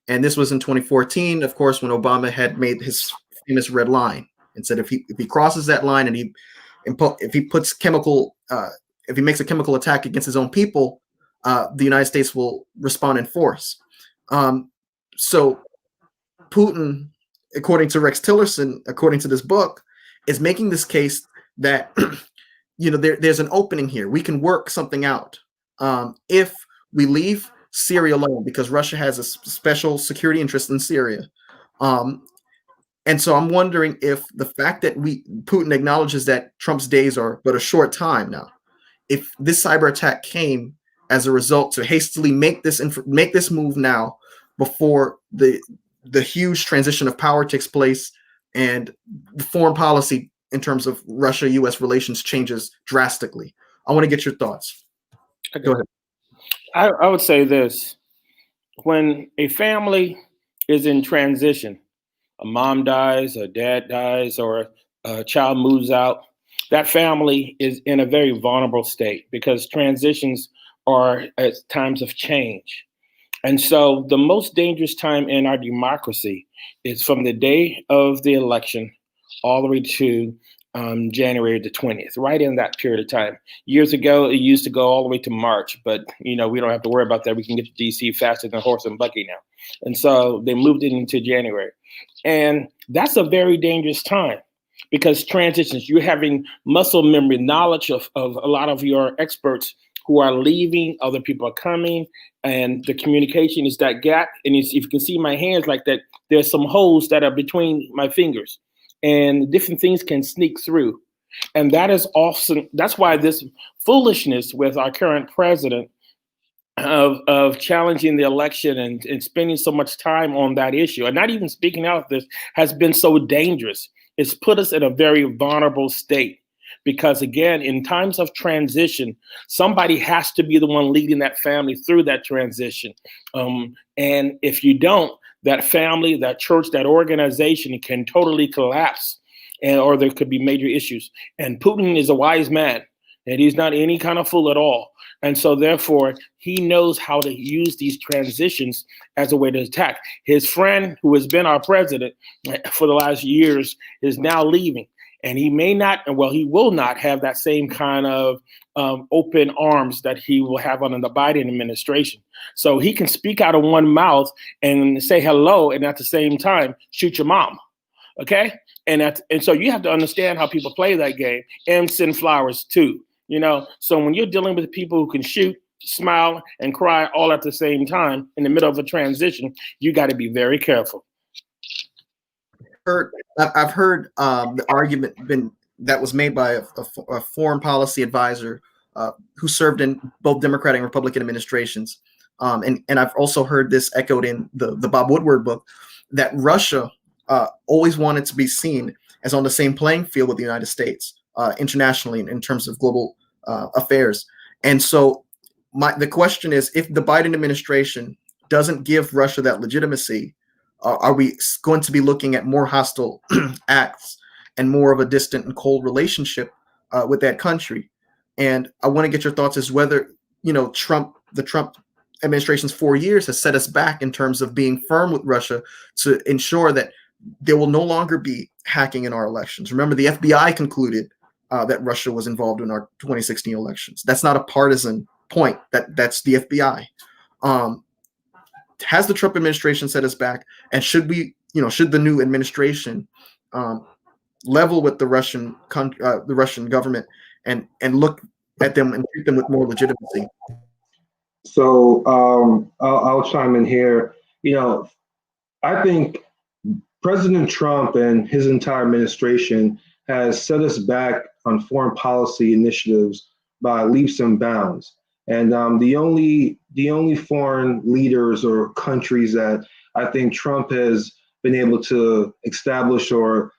And this was in 2014, of course, when Obama had made his famous red line and said if he crosses that line and if he makes a chemical attack against his own people, the United States will respond in force. So Putin, according to Rex Tillerson, according to this book, is making this case that there's an opening here. We can work something out if we leave Syria alone, because Russia has a special security interest in Syria. And so I'm wondering if the fact that Putin acknowledges that Trump's days are but a short time now, if this cyber attack came as a result to hastily make this move now before the huge transition of power takes place and the foreign policy in terms of Russia-U.S. relations changes drastically. I want to get your thoughts. Okay. Go ahead. I would say this. When a family is in transition, a mom dies, a dad dies, or a child moves out, that family is in a very vulnerable state because transitions are at times of change. And so the most dangerous time in our democracy is from the day of the election all the way to January the 20th, right in that period of time. Years ago, it used to go all the way to March, but we don't have to worry about that. We can get to DC faster than horse and buggy now. And so they moved it into January. And that's a very dangerous time because transitions, you're having muscle memory, knowledge of a lot of your experts who are leaving, other people are coming, and the communication is that gap. And if you can see my hands like that, there's some holes that are between my fingers, and different things can sneak through. And that is often, that's why this foolishness with our current president of challenging the election and spending so much time on that issue and not even speaking out of this has been so dangerous. It's put us in a very vulnerable state. Because again, in times of transition, somebody has to be the one leading that family through that transition. And if you don't, that family, that church, that organization can totally collapse, or there could be major issues. And Putin is a wise man, and he's not any kind of fool at all. And so therefore, he knows how to use these transitions as a way to attack. His friend, who has been our president for the last years, is now leaving. And he may not, well, he will not have that same kind of open arms that he will have under the Biden administration. So he can speak out of one mouth and say hello, and at the same time, shoot your mom. Okay? And so you have to understand how people play that game and send flowers too. So when you're dealing with people who can shoot, smile, and cry all at the same time in the middle of a transition, you got to be very careful. I've heard the argument that was made by a foreign policy advisor who served in both Democratic and Republican administrations, and I've also heard this echoed in the Bob Woodward book, that Russia always wanted to be seen as on the same playing field with the United States internationally in terms of global affairs. And so the question is, if the Biden administration doesn't give Russia that legitimacy, are we going to be looking at more hostile acts and more of a distant and cold relationship with that country? And I want to get your thoughts as whether, the Trump administration's 4 years has set us back in terms of being firm with Russia to ensure that there will no longer be hacking in our elections. Remember, the FBI concluded that Russia was involved in our 2016 elections. That's not a partisan point. That's the FBI. Has the Trump administration set us back? And should the new administration level with the Russian government and look at them and treat them with more legitimacy? So I'll chime in here. I think President Trump and his entire administration has set us back on foreign policy initiatives by leaps and bounds. And the only foreign leaders or countries that I think Trump has been able to establish or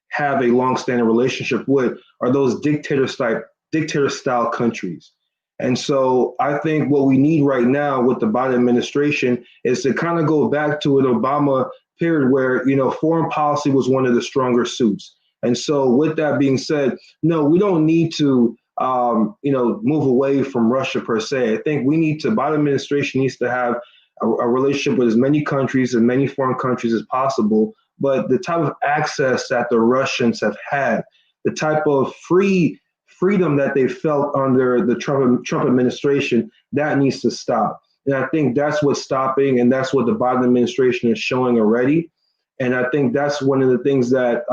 have a long-standing relationship with are those dictator-style countries. And so I think what we need right now with the Biden administration is to kind of go back to an Obama period where, foreign policy was one of the stronger suits. And so with that being said, no, we don't need to move away from Russia per se. I think Biden administration needs to have a relationship with as many countries and many foreign countries as possible. But the type of access that the Russians have had, the type of freedom that they felt under the Trump administration, that needs to stop. And I think that's what's stopping, and that's what the Biden administration is showing already. And I think that's one of the things that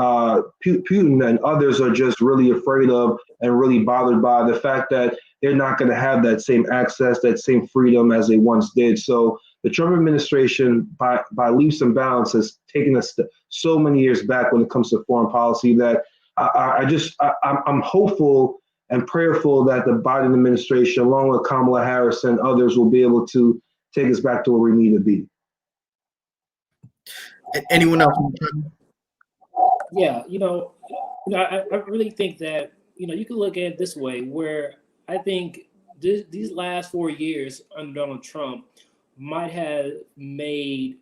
Putin and others are just really afraid of and really bothered by, the fact that they're not going to have that same access, that same freedom as they once did. So the Trump administration, by leaps and bounds, has taken us so many years back when it comes to foreign policy that I'm hopeful and prayerful that the Biden administration, along with Kamala Harris and others, will be able to take us back to where we need to be. Anyone else? Yeah, I really think that, you can look at it this way, where I think these last 4 years under Donald Trump might have made,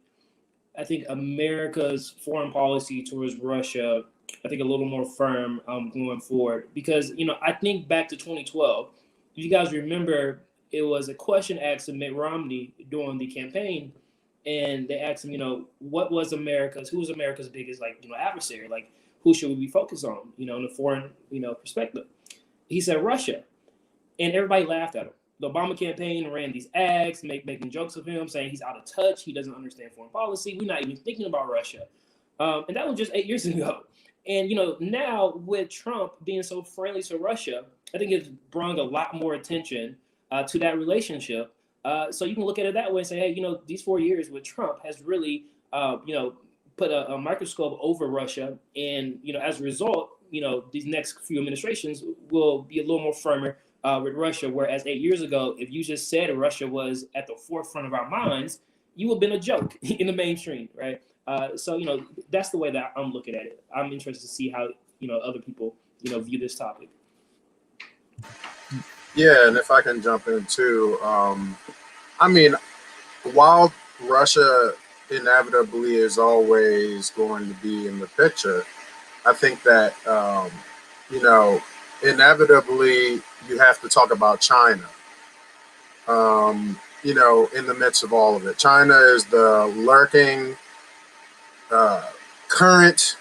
I think, America's foreign policy towards Russia I think a little more firm going forward, because I think back to 2012. If you guys remember, it was a question asked to Mitt Romney during the campaign, and they asked him, what was who was America's biggest adversary, like who should we be focused on, in a foreign perspective. He said Russia, and everybody laughed at him. The Obama campaign ran these ads, making jokes of him, saying he's out of touch, he doesn't understand foreign policy, we're not even thinking about Russia. And that was just 8 years ago. And now with Trump being so friendly to Russia, I think it's brought a lot more attention to that relationship. So you can look at it that way and say, hey, these 4 years with Trump has really, put a microscope over Russia. And as a result, these next few administrations will be a little more firmer with Russia. Whereas 8 years ago, if you just said Russia was at the forefront of our minds, you would have been a joke in the mainstream, right? So that's the way that I'm looking at it. I'm interested to see how other people view this topic. Yeah, and if I can jump in too, I mean, while Russia inevitably is always going to be in the picture, I think that inevitably you have to talk about China. In the midst of all of it, China is the lurking current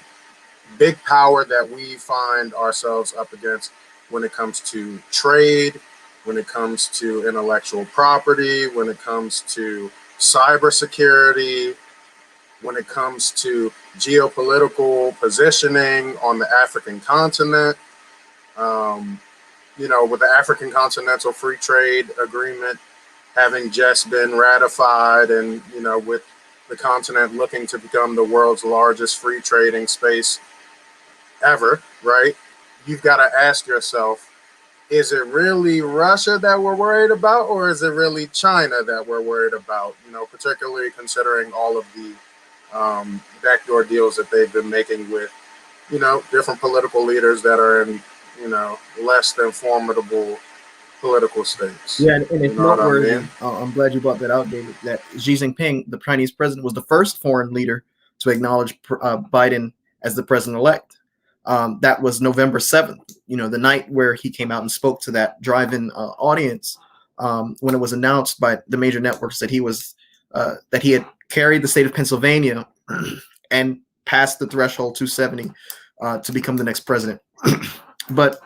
big power that we find ourselves up against when it comes to trade, when it comes to intellectual property, when it comes to cybersecurity, when it comes to geopolitical positioning on the African continent. With the African Continental Free Trade Agreement having just been ratified, and with the continent looking to become the world's largest free trading space ever, right? You've got to ask yourself, is it really Russia that we're worried about, or is it really China that we're worried about? Particularly considering all of the backdoor deals that they've been making with, different political leaders that are in, less than formidable political states. Yeah, and it's noteworthy. I mean? I'm glad you brought that out, David, that Xi Jinping, the Chinese president, was the first foreign leader to acknowledge Biden as the president-elect. That was November 7th, the night where he came out and spoke to that drive-in audience when it was announced by the major networks that that he had carried the state of Pennsylvania and passed the threshold 270 to become the next president. But,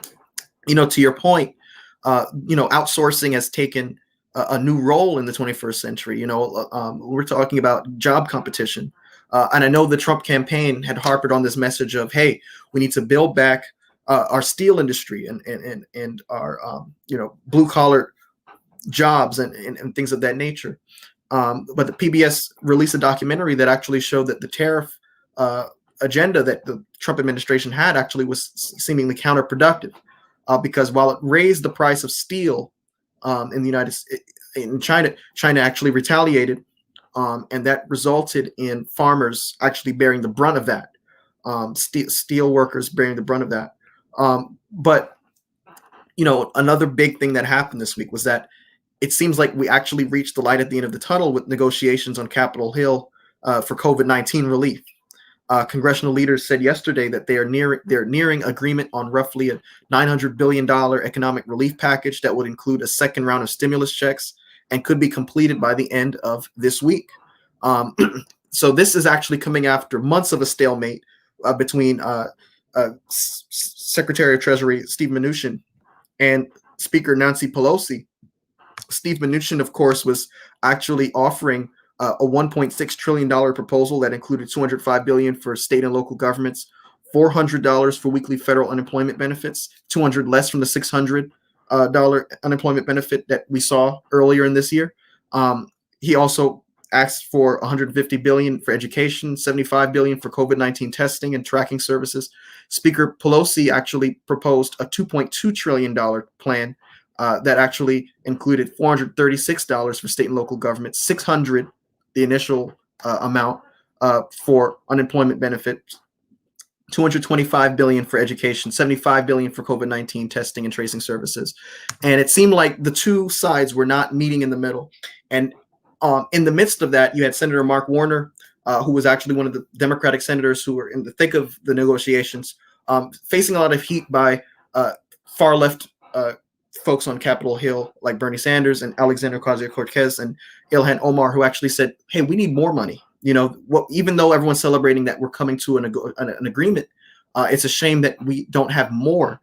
to your point, outsourcing has taken a new role in the 21st century. We're talking about job competition. And I know the Trump campaign had harped on this message of, hey, we need to build back our steel industry and our, blue collar jobs and things of that nature. But the PBS released a documentary that actually showed that the tariff agenda that the Trump administration had actually was seemingly counterproductive, because while it raised the price of steel in China actually retaliated, and that resulted in farmers actually bearing the brunt of that, steel workers bearing the brunt of that. But another big thing that happened this week was that it seems like we actually reached the light at the end of the tunnel with negotiations on Capitol Hill for COVID-19 relief. Congressional leaders said yesterday that they're nearing agreement on roughly a $900 billion economic relief package that would include a second round of stimulus checks and could be completed by the end of this week. So this is actually coming after months of a stalemate between Secretary of Treasury Steve Mnuchin and Speaker Nancy Pelosi. Steve Mnuchin, of course, was actually offering a $1.6 trillion proposal that included $205 billion for state and local governments, $400 for weekly federal unemployment benefits, $200 less from the $600 unemployment benefit that we saw earlier in this year. He also asked for $150 billion for education, $75 billion for COVID-19 testing and tracking services. Speaker Pelosi actually proposed a $2.2 trillion plan that actually included $436 for state and local governments, $600 the initial amount for unemployment benefits, $225 billion for education, $75 billion for COVID-19 testing and tracing services. And it seemed like the two sides were not meeting in the middle. And in the midst of that, you had Senator Mark Warner who was actually one of the Democratic senators who were in the thick of the negotiations, facing a lot of heat by far left folks on Capitol Hill like Bernie Sanders and Alexandria Ocasio-Cortez and Ilhan Omar, who actually said, "Hey, we need more money." Even though everyone's celebrating that we're coming to an agreement, it's a shame that we don't have more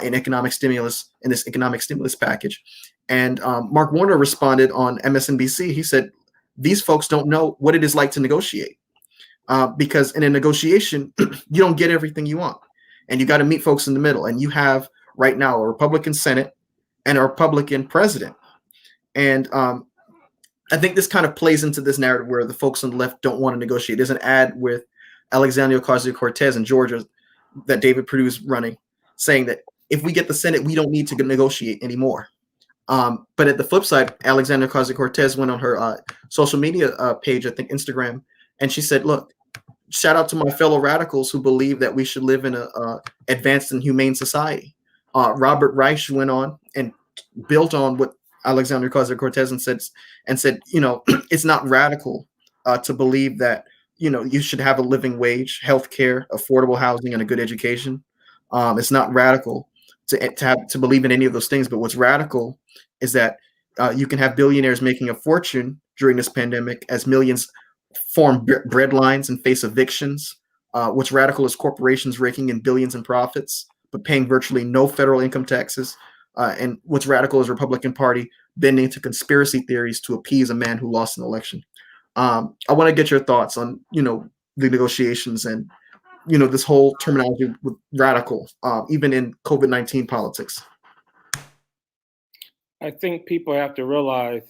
in economic stimulus in this economic stimulus package. And Mark Warner responded on MSNBC. He said, "These folks don't know what it is like to negotiate, because in a negotiation, you don't get everything you want, and you got to meet folks in the middle. And you have right now a Republican Senate and a Republican president, and I think this kind of plays into this narrative where the folks on the left don't want to negotiate. There's an ad with Alexandria Ocasio-Cortez in Georgia that David Perdue's running, saying that if we get the Senate, we don't need to negotiate anymore. But at the flip side, Alexandria Ocasio-Cortez went on her social media page, I think Instagram, and she said, "Look, shout out to my fellow radicals who believe that we should live in a advanced and humane society." Robert Reich went on and built on what Alexandria Ocasio-Cortez and said, it's not radical to believe that, you should have a living wage, health care, affordable housing, and a good education. It's not radical to believe in any of those things. But what's radical is that you can have billionaires making a fortune during this pandemic as millions form bread lines and face evictions. What's radical is corporations raking in billions in profits, but paying virtually no federal income taxes. And what's radical is Republican Party bending to conspiracy theories to appease a man who lost an election. I want to get your thoughts on, the negotiations and, this whole terminology with radical, even in COVID-19 politics. I think people have to realize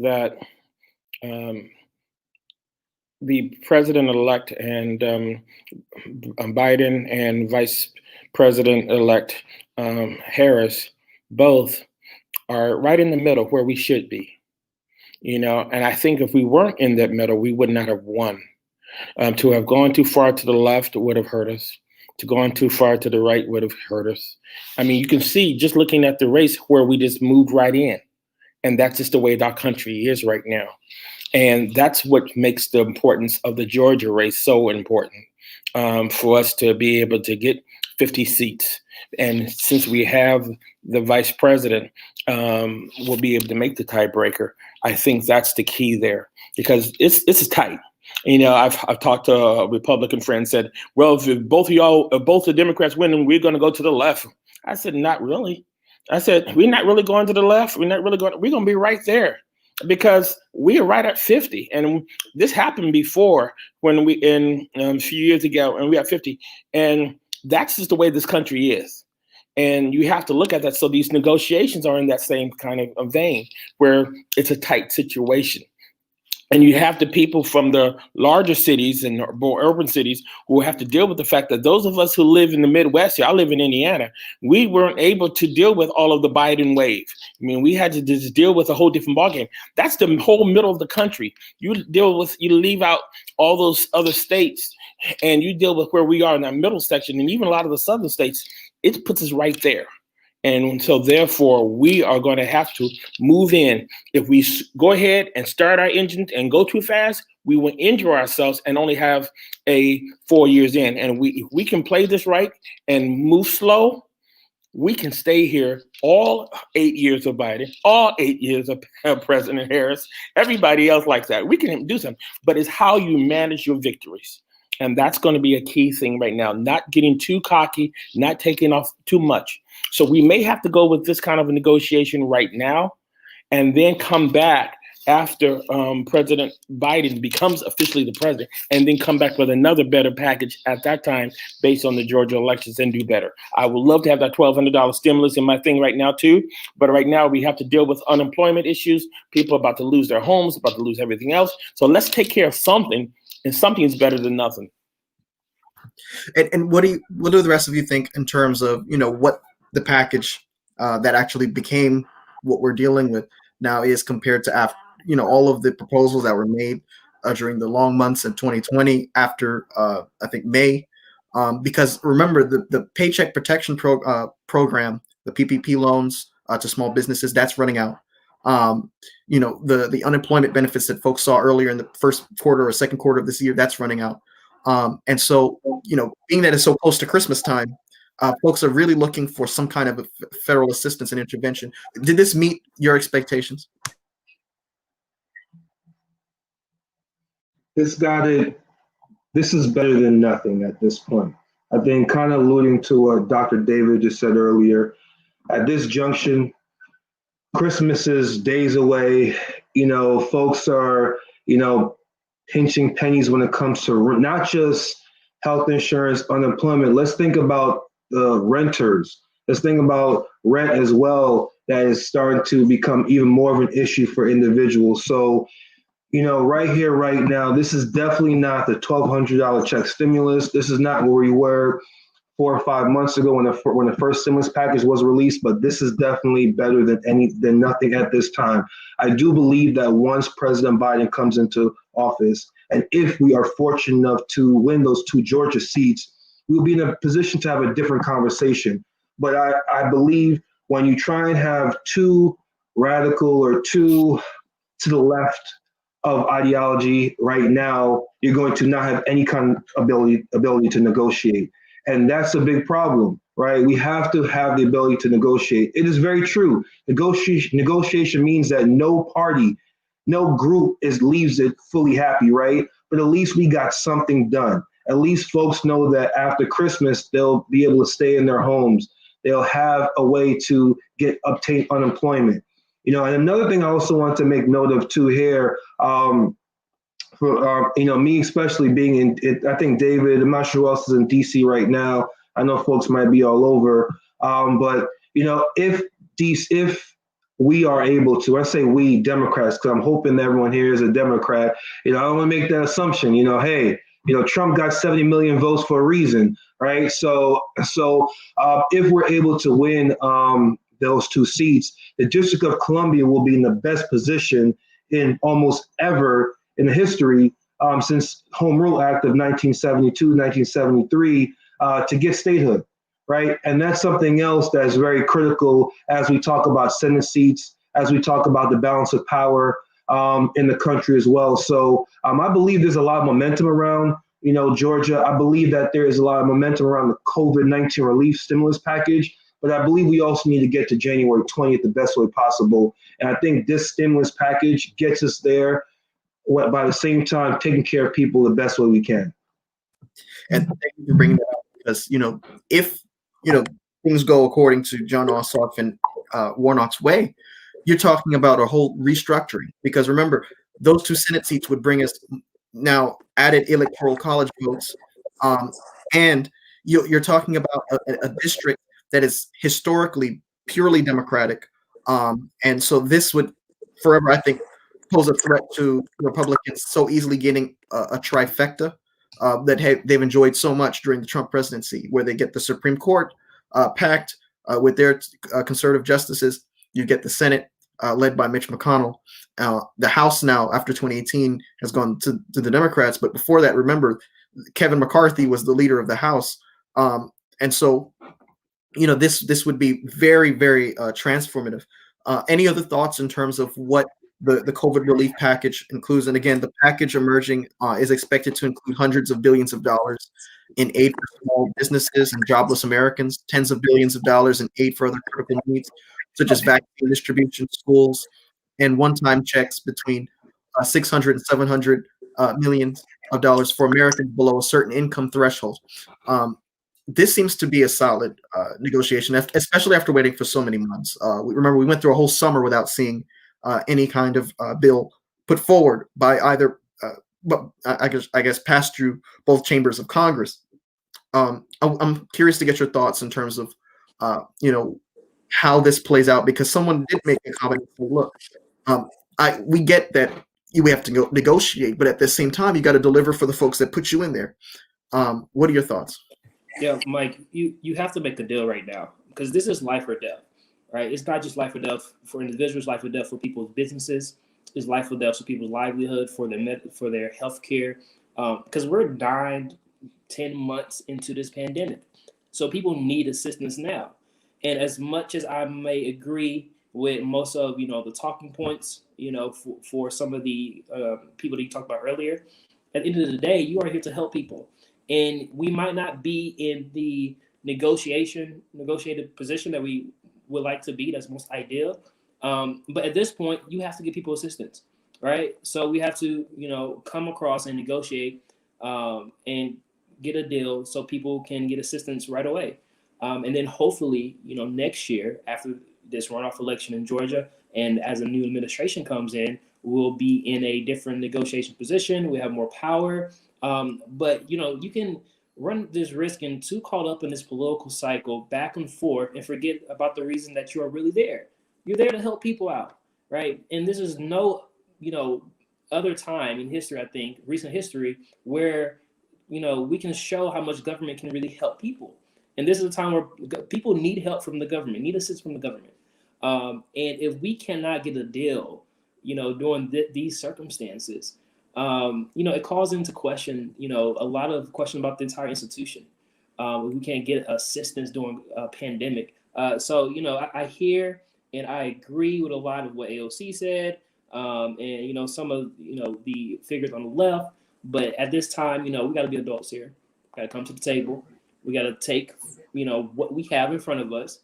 that the president-elect and Biden and Vice President-elect Harris both are right in the middle where we should be, and I think if we weren't in that middle, we would not have won. To have gone too far to the left would have hurt us. To gone too far to the right would have hurt us. I mean, you can see just looking at the race where we just moved right in. And that's just the way our country is right now. And that's what makes the importance of the Georgia race so important, for us to be able to get 50 seats. And since we have the vice president, we'll be able to make the tiebreaker. I think that's the key there, because it's tight. I've talked to a Republican friend, said, "Well, if both the Democrats win, then we're going to go to the left." I said, "Not really." I said, "We're not really going to the left. We're going to be right there, because we are right at 50. And this happened before when a few years ago, and we had 50. And that's just the way this country is. And you have to look at that. So these negotiations are in that same kind of vein, where it's a tight situation. And you have the people from the larger cities and more urban cities who have to deal with the fact that those of us who live in the Midwest, I live in Indiana, we weren't able to deal with all of the Biden wave. I mean, we had to just deal with a whole different ballgame. That's the whole middle of the country. You leave out all those other states, and you deal with where we are in that middle section, and even a lot of the southern states. It puts us right there. And so therefore, we are going to have to move in. If we go ahead and start our engines and go too fast, we will injure ourselves and only have a 4 years in. And if we can play this right and move slow, we can stay here all 8 years of Biden, all 8 years of President Harris, everybody else like that. We can do something, but it's how you manage your victories. And that's going to be a key thing right now, not getting too cocky, not taking off too much. So we may have to go with this kind of a negotiation right now, and then come back after President Biden becomes officially the president, and then come back with another better package at that time based on the Georgia elections and do better. I would love to have that $1,200 stimulus in my thing right now too, but right now we have to deal with unemployment issues, people about to lose their homes, about to lose everything else. So let's take care of something, and something is better than nothing. And what do the rest of you think in terms of, what the package that actually became what we're dealing with now is compared to after, all of the proposals that were made during the long months in 2020 after I think May, because remember the Paycheck Protection Program, the PPP loans to small businesses, that's running out. The unemployment benefits that folks saw earlier in the first quarter or second quarter of this year, that's running out. And so, being that it's so close to Christmas time, folks are really looking for some kind of federal assistance and intervention. Did this meet your expectations? This is better than nothing at this point. I think, kind of alluding to what Dr. David just said earlier, at this junction, Christmas is days away. Folks are, pinching pennies when it comes to not just health insurance, unemployment. Let's think about the renters. Let's think about rent as well. That is starting to become even more of an issue for individuals. So, right here, right now, this is definitely not the $1,200 check stimulus. This is not where we were 4 or 5 months ago when the first stimulus package was released, but this is definitely better than nothing at this time. I do believe that once President Biden comes into office, and if we are fortunate enough to win those 2 Georgia seats, we'll be in a position to have a different conversation. But I believe when you try and have too radical or too to the left of ideology right now, you're going to not have any kind of ability to negotiate. And that's a big problem, right? We have to have the ability to negotiate. It is very true. Negotiation means that no party, no group leaves it fully happy, right? But at least we got something done. At least folks know that after Christmas, they'll be able to stay in their homes. They'll have a way to obtain unemployment. And another thing I also want to make note of too here, for me especially being in, I think David, I'm not sure who else is in DC right now. I know folks might be all over, but if we are able to, I say we Democrats, because I'm hoping that everyone here is a Democrat. I don't want to make that assumption. Hey, Trump got 70 million votes for a reason, right? So if we're able to win those 2 seats, the District of Columbia will be in the best position in almost ever in the history since Home Rule Act of 1972, 1973 to get statehood, right? And that's something else that's very critical as we talk about Senate seats, as we talk about the balance of power in the country as well. So I believe there's a lot of momentum around, Georgia. I believe that there is a lot of momentum around the COVID-19 relief stimulus package. But I believe we also need to get to January 20th the best way possible. And I think this stimulus package gets us there by the same time taking care of people the best way we can. And thank you for bringing that up because, if, things go according to John Ossoff and Warnock's way, you're talking about a whole restructuring. Because remember, those 2 Senate seats would bring us now added electoral college votes. And you're talking about a district that is historically purely Democratic. And so this would forever, I think, pose a threat to Republicans so easily getting a trifecta that they've enjoyed so much during the Trump presidency, where they get the Supreme Court packed with their conservative justices. You get the Senate led by Mitch McConnell. The House now, after 2018, has gone to the Democrats. But before that, remember, Kevin McCarthy was the leader of the House. And so this would be very, very transformative. Any other thoughts in terms of what the COVID relief package includes? And again, the package emerging is expected to include hundreds of billions of dollars in aid for small businesses and jobless Americans, tens of billions of dollars in aid for other critical needs, such as vaccine distribution, schools, and one-time checks between 600 and 700 million of dollars for Americans below a certain income threshold. This seems to be a solid negotiation, especially after waiting for so many months. We went through a whole summer without seeing any kind of bill put forward by either, I guess, passed through both chambers of Congress. I'm curious to get your thoughts in terms of, how this plays out, because someone did make a comment. Look, we get that we have to negotiate, but at the same time, you got to deliver for the folks that put you in there. What are your thoughts? Yeah, Mike, you have to make a deal right now because this is life or death, right? It's not just life or death for individuals, life or death for people's businesses. It's life or death for people's livelihood, for their health care, because we're 9-10 months into this pandemic. So people need assistance now. And as much as I may agree with most of the talking points for some of the people that you talked about earlier. At the end of the day, you are here to help people, and we might not be in the negotiated position that we would like to be. That's most ideal. But at this point, you have to give people assistance, right? So we have to, come across and negotiate and get a deal so people can get assistance right away. And then hopefully, next year after this runoff election in Georgia, and as a new administration comes in, we'll be in a different negotiation position. We have more power. But you can run this risk and too caught up in this political cycle back and forth and forget about the reason that you are really there. You're there to help people out, right? And this is no, other time in history, I think, recent history, where, we can show how much government can really help people. And this is a time where people need help from the government, need assistance from the government. And if we cannot get a deal, during these circumstances, it calls into question, a lot of question about the entire institution. We can't get assistance during a pandemic. So, I hear and I agree with a lot of what AOC said, and, some of, the figures on the left. But at this time, we got to be adults here. Got to come to the table. We got to take, what we have in front of us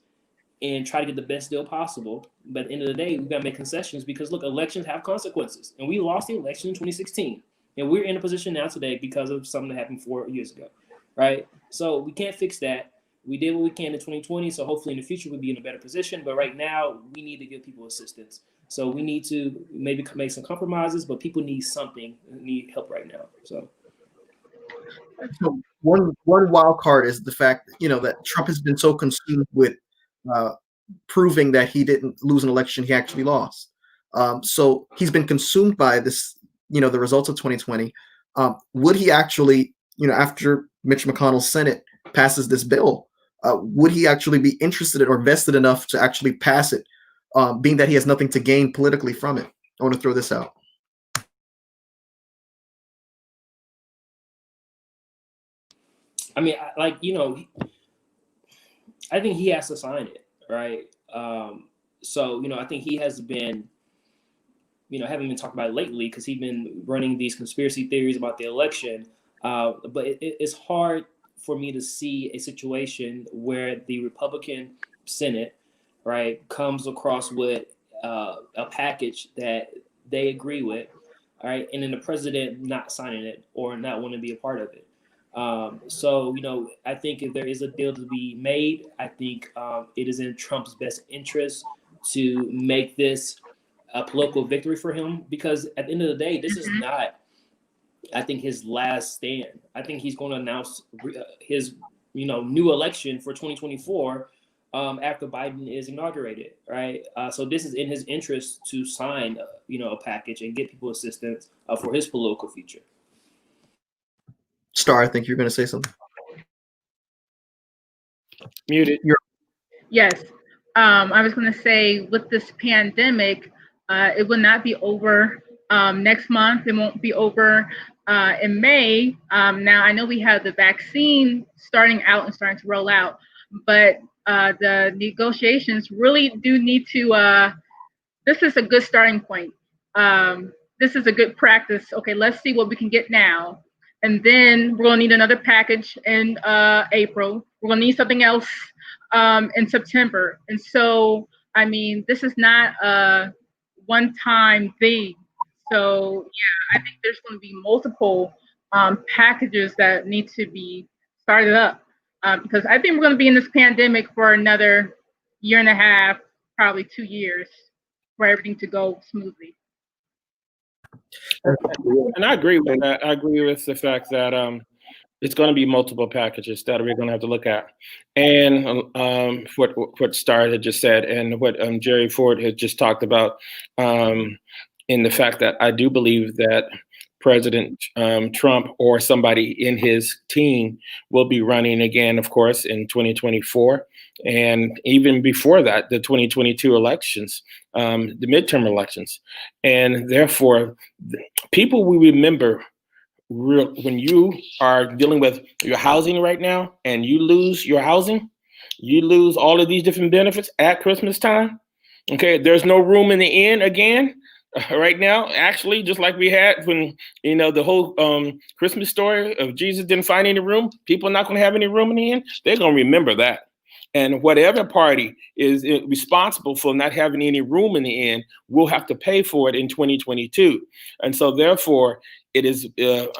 and try to get the best deal possible. But at the end of the day, we got to make concessions because, look, elections have consequences. And we lost the election in 2016. And we're in a position now today because of something that happened 4 years ago, right? So we can't fix that. We did what we can in 2020. So hopefully in the future we'll be in a better position. But right now, we need to give people assistance. So we need to maybe make some compromises, but people need something, need help right now. So one wild card is the fact that Trump has been so consumed with proving that he didn't lose an election he actually lost. So he's been consumed by this, the results of 2020. Would he actually, after Mitch McConnell's Senate passes this bill, would he actually be interested or vested enough to actually pass it, being that he has nothing to gain politically from it? I want to throw this out. I mean, I think he has to sign it, right? So, I think he has been, haven't been talking about it lately because he's been running these conspiracy theories about the election. But it's hard for me to see a situation where the Republican Senate, right, comes across with a package that they agree with, all right, and then the president not signing it or not wanting to be a part of it. So, I think if there is a deal to be made, I think it is in Trump's best interest to make this a political victory for him, because at the end of the day, this is not, I think, his last stand. I think he's going to announce his, new election for 2024 after Biden is inaugurated, right? So this is in his interest to sign, a package and get people assistance for his political future. Star, I think you're going to say something. Muted. Yes. I was going to say, with this pandemic, it will not be over next month. It won't be over in May. Now, I know we have the vaccine starting out and starting to roll out, but the negotiations really do need to, this is a good starting point. This is a good practice. Okay, let's see what we can get now. And then we're going to need another package in April. We're going to need something else in September. And so, I mean, this is not a one-time thing. So, yeah, I think there's going to be multiple packages that need to be started up because I think we're going to be in this pandemic for another year and a half, probably 2 years, for everything to go smoothly. And I agree with that. I agree with the fact that it's going to be multiple packages that we're going to have to look at. And what Star had just said and what Jerry Ford had just talked about in the fact that I do believe that President Trump or somebody in his team will be running again, of course, in 2024. And even before that, the 2022 elections, the midterm elections. And therefore, people will remember when you are dealing with your housing right now and you lose your housing, you lose all of these different benefits at Christmas time. Okay, there's no room in the inn again. Right now, actually, just like we had when the whole Christmas story of Jesus didn't find any room, people are not going to have any room in the inn. They're going to remember that. And whatever party is responsible for not having any room in the inn will have to pay for it in 2022. And so, therefore, it is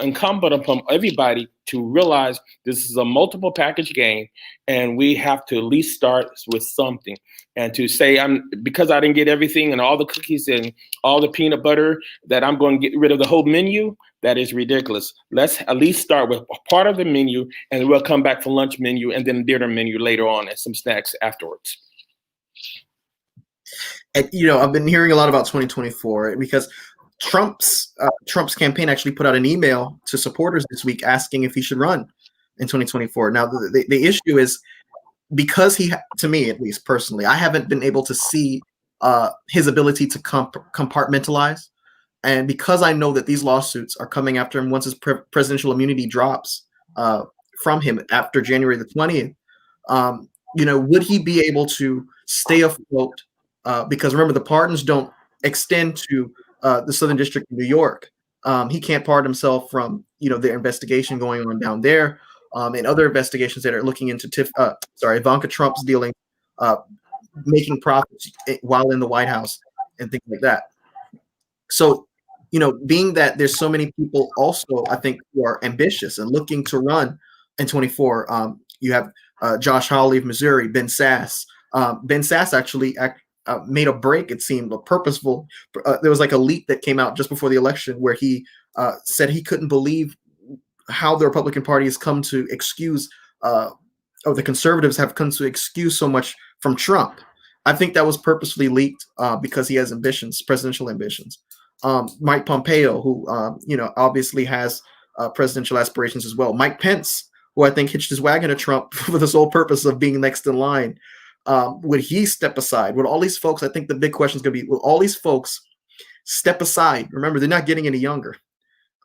incumbent upon everybody to realize this is a multiple package game, and we have to at least start with something. And to say because I didn't get everything and all the cookies and all the peanut butter that I'm going to get rid of the whole menu, that is ridiculous. Let's at least start with part of the menu, and we'll come back for lunch menu and then dinner menu later on and some snacks afterwards. And, I've been hearing a lot about 2024 because Trump's campaign actually put out an email to supporters this week asking if he should run in 2024. Now, the issue is because to me, at least personally, I haven't been able to see his ability to compartmentalize. And because I know that these lawsuits are coming after him once his presidential immunity drops from him after January the 20th, would he be able to stay afloat? Because remember, the pardons don't extend to the Southern District of New York. He can't pardon himself from the investigation going on down there, and other investigations that are looking into Ivanka Trump's dealing, making profits while in the White House and things like that. So, being that there's so many people also, I think, who are ambitious and looking to run in 24. You have Josh Hawley of Missouri, Ben Sasse. Ben Sasse actually made a break, it seemed, purposeful. There was like a leak that came out just before the election where he said he couldn't believe how the Republican Party has come to excuse, or the conservatives have come to excuse so much from Trump. I think that was purposefully leaked because he has ambitions, presidential ambitions. Mike Pompeo, who obviously has presidential aspirations as well. Mike Pence, who I think hitched his wagon to Trump for the sole purpose of being next in line. Would he step aside? Would all these folks? I think the big question is going to be: will all these folks step aside? Remember, they're not getting any younger.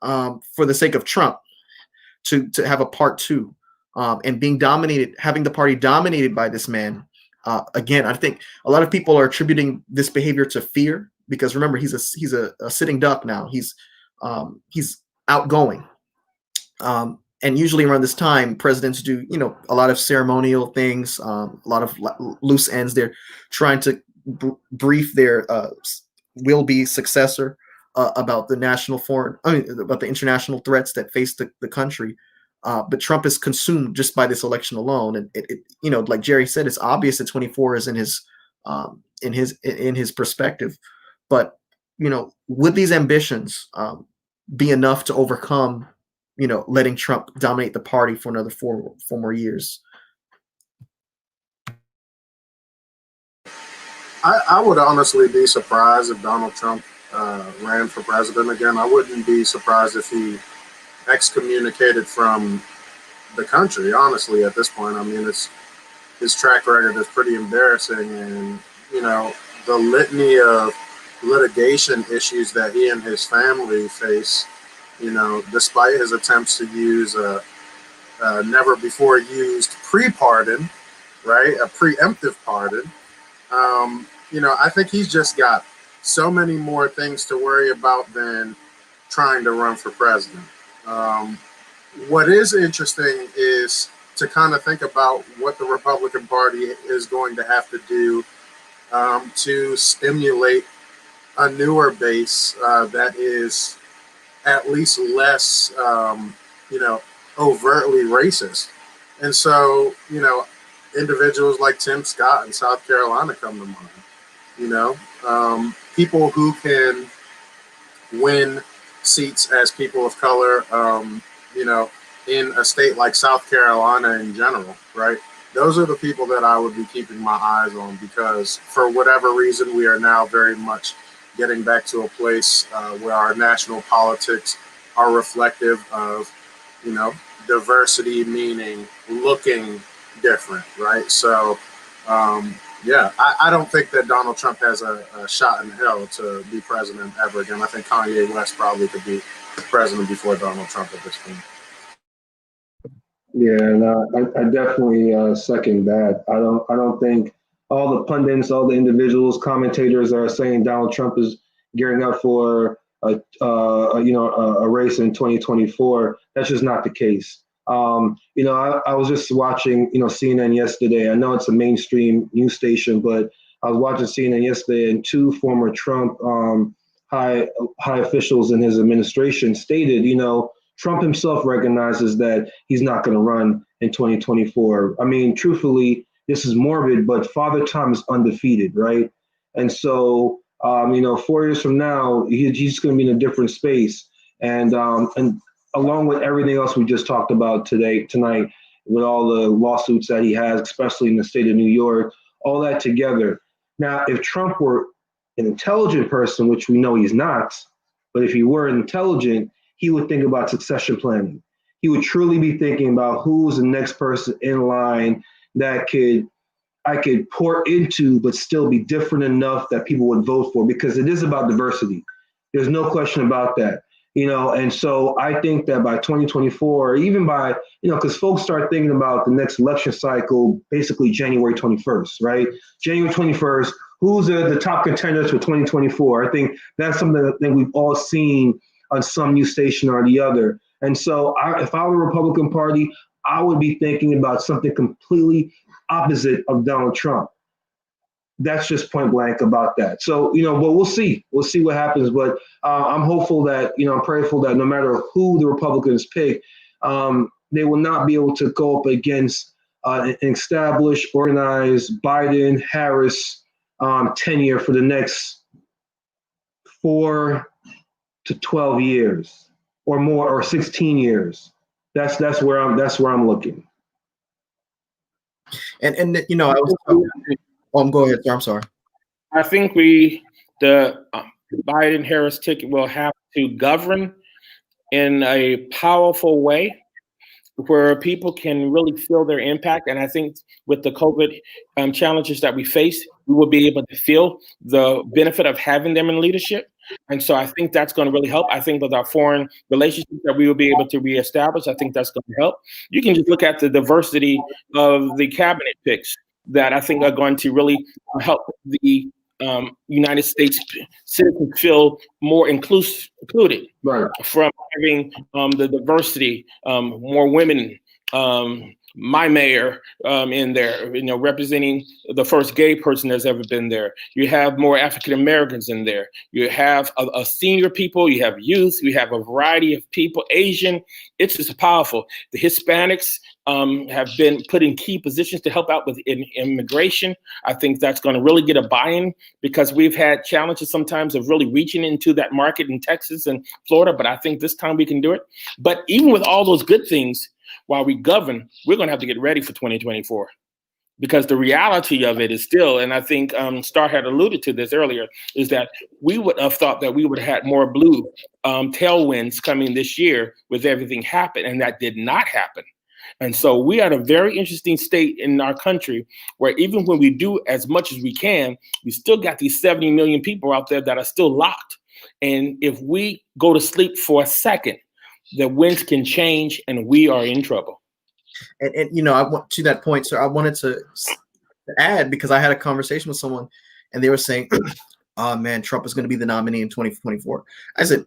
For the sake of Trump, to have a part two, and having the party dominated by this man. Again, I think a lot of people are attributing this behavior to fear because remember, he's a sitting duck now. He's outgoing, and usually around this time, presidents do a lot of ceremonial things, a lot of loose ends. They're trying to brief their will-be successor about the about the international threats that face the country. But Trump is consumed just by this election alone, and it like Jerry said, it's obvious that 24 is in his perspective. But would these ambitions be enough to overcome letting Trump dominate the party for another four more years? I would honestly be surprised if Donald Trump ran for president again. I wouldn't be surprised if he excommunicated from the country, honestly, at this point. I mean, his track record is pretty embarrassing, and the litany of litigation issues that he and his family face, despite his attempts to use a never before used pre-pardon, right, a preemptive pardon. I think he's just got so many more things to worry about than trying to run for president. What is interesting is to kind of think about what the Republican Party is going to have to do to stimulate a newer base that is at least less, overtly racist. And so, individuals like Tim Scott in South Carolina come to mind. People who can win seats as people of color, in a state like South Carolina in general, right? Those are the people that I would be keeping my eyes on because for whatever reason, we are now very much getting back to a place where our national politics are reflective of, diversity, meaning looking different, right? So, I don't think that Donald Trump has a shot in hell to be president ever again. I think Kanye West probably could be president before Donald Trump at this point. Yeah, no, I definitely second that. I don't think all the pundits, all the individuals, commentators are saying Donald Trump is gearing up for a race in 2024. That's just not the case. I was just watching, CNN yesterday. I know it's a mainstream news station, but I was watching CNN yesterday, and two former Trump high officials in his administration stated, Trump himself recognizes that he's not going to run in 2024. I mean, truthfully, this is morbid, but Father Time is undefeated, right? And so, 4 years from now, he's going to be in a different space. And along with everything else we just talked about tonight, with all the lawsuits that he has, especially in the state of New York, all that together. Now, if Trump were an intelligent person, which we know he's not, but if he were intelligent, he would think about succession planning. He would truly be thinking about who's the next person in line that I could pour into, but still be different enough that people would vote for, because it is about diversity. There's no question about that. And so I think that by 2024, even by, because folks start thinking about the next election cycle, basically January 21st, right? January 21st, who's the top contenders for 2024? I think that's something that we've all seen on some news station or the other. And so if I were the Republican Party, I would be thinking about something completely opposite of Donald Trump. That's just point blank about that. So, but we'll see. We'll see what happens. But I'm hopeful that, I'm prayerful that no matter who the Republicans pick, they will not be able to go up against an established, organized Biden, Harris tenure for the next 4 to 12 years or more, or 16 years. That's where I'm looking. And I was. Go ahead, sir. I'm sorry. I think the Biden-Harris ticket will have to govern in a powerful way where people can really feel their impact. And I think with the COVID challenges that we face, we will be able to feel the benefit of having them in leadership. And so I think that's going to really help. I think with our foreign relationships that we will be able to reestablish, I think that's going to help. You can just look at the diversity of the cabinet picks that I think are going to really help the United States citizens feel more included, right? From having the diversity, more women, my mayor in there, representing the first gay person that's ever been there. You have more African Americans in there. You have a senior people. You have youth. You have a variety of people. Asian. It's just powerful. The Hispanics have been put in key positions to help out with immigration. I think that's going to really get a buy-in, because we've had challenges sometimes of really reaching into that market in Texas and Florida, but I think this time we can do it. But even with all those good things, while we govern, we're going to have to get ready for 2024, because the reality of it is still, and I think Star had alluded to this earlier, is that we would have thought that we would have had more blue tailwinds coming this year with everything happened, and that did not happen. And so we are at a very interesting state in our country where even when we do as much as we can, we still got these 70 million people out there that are still locked. And if we go to sleep for a second, the winds can change and we are in trouble. And I want to that point, sir. I wanted to add, because I had a conversation with someone and they were saying, oh man, Trump is going to be the nominee in 2024. I said,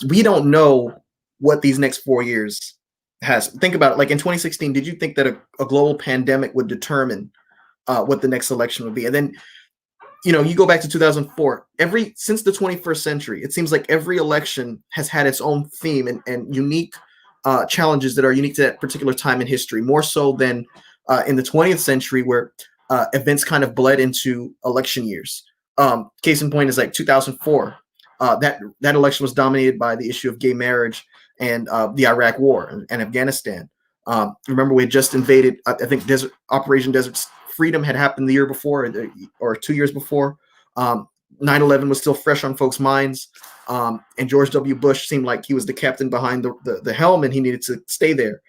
we don't know what these next 4 years has. Think about it. Like in 2016, did you think that a global pandemic would determine what the next election would be? And then, you go back to 2004, since the 21st century, it seems like every election has had its own theme and unique challenges that are unique to that particular time in history, more so than in the 20th century, where events kind of bled into election years. Case in point is like 2004. That election was dominated by the issue of gay marriage and the Iraq War and Afghanistan. Remember, we had just invaded, I think Operation Desert Freedom had happened the year before or 2 years before. 9/11 was still fresh on folks' minds. And George W. Bush seemed like he was the captain behind the helm, and he needed to stay there.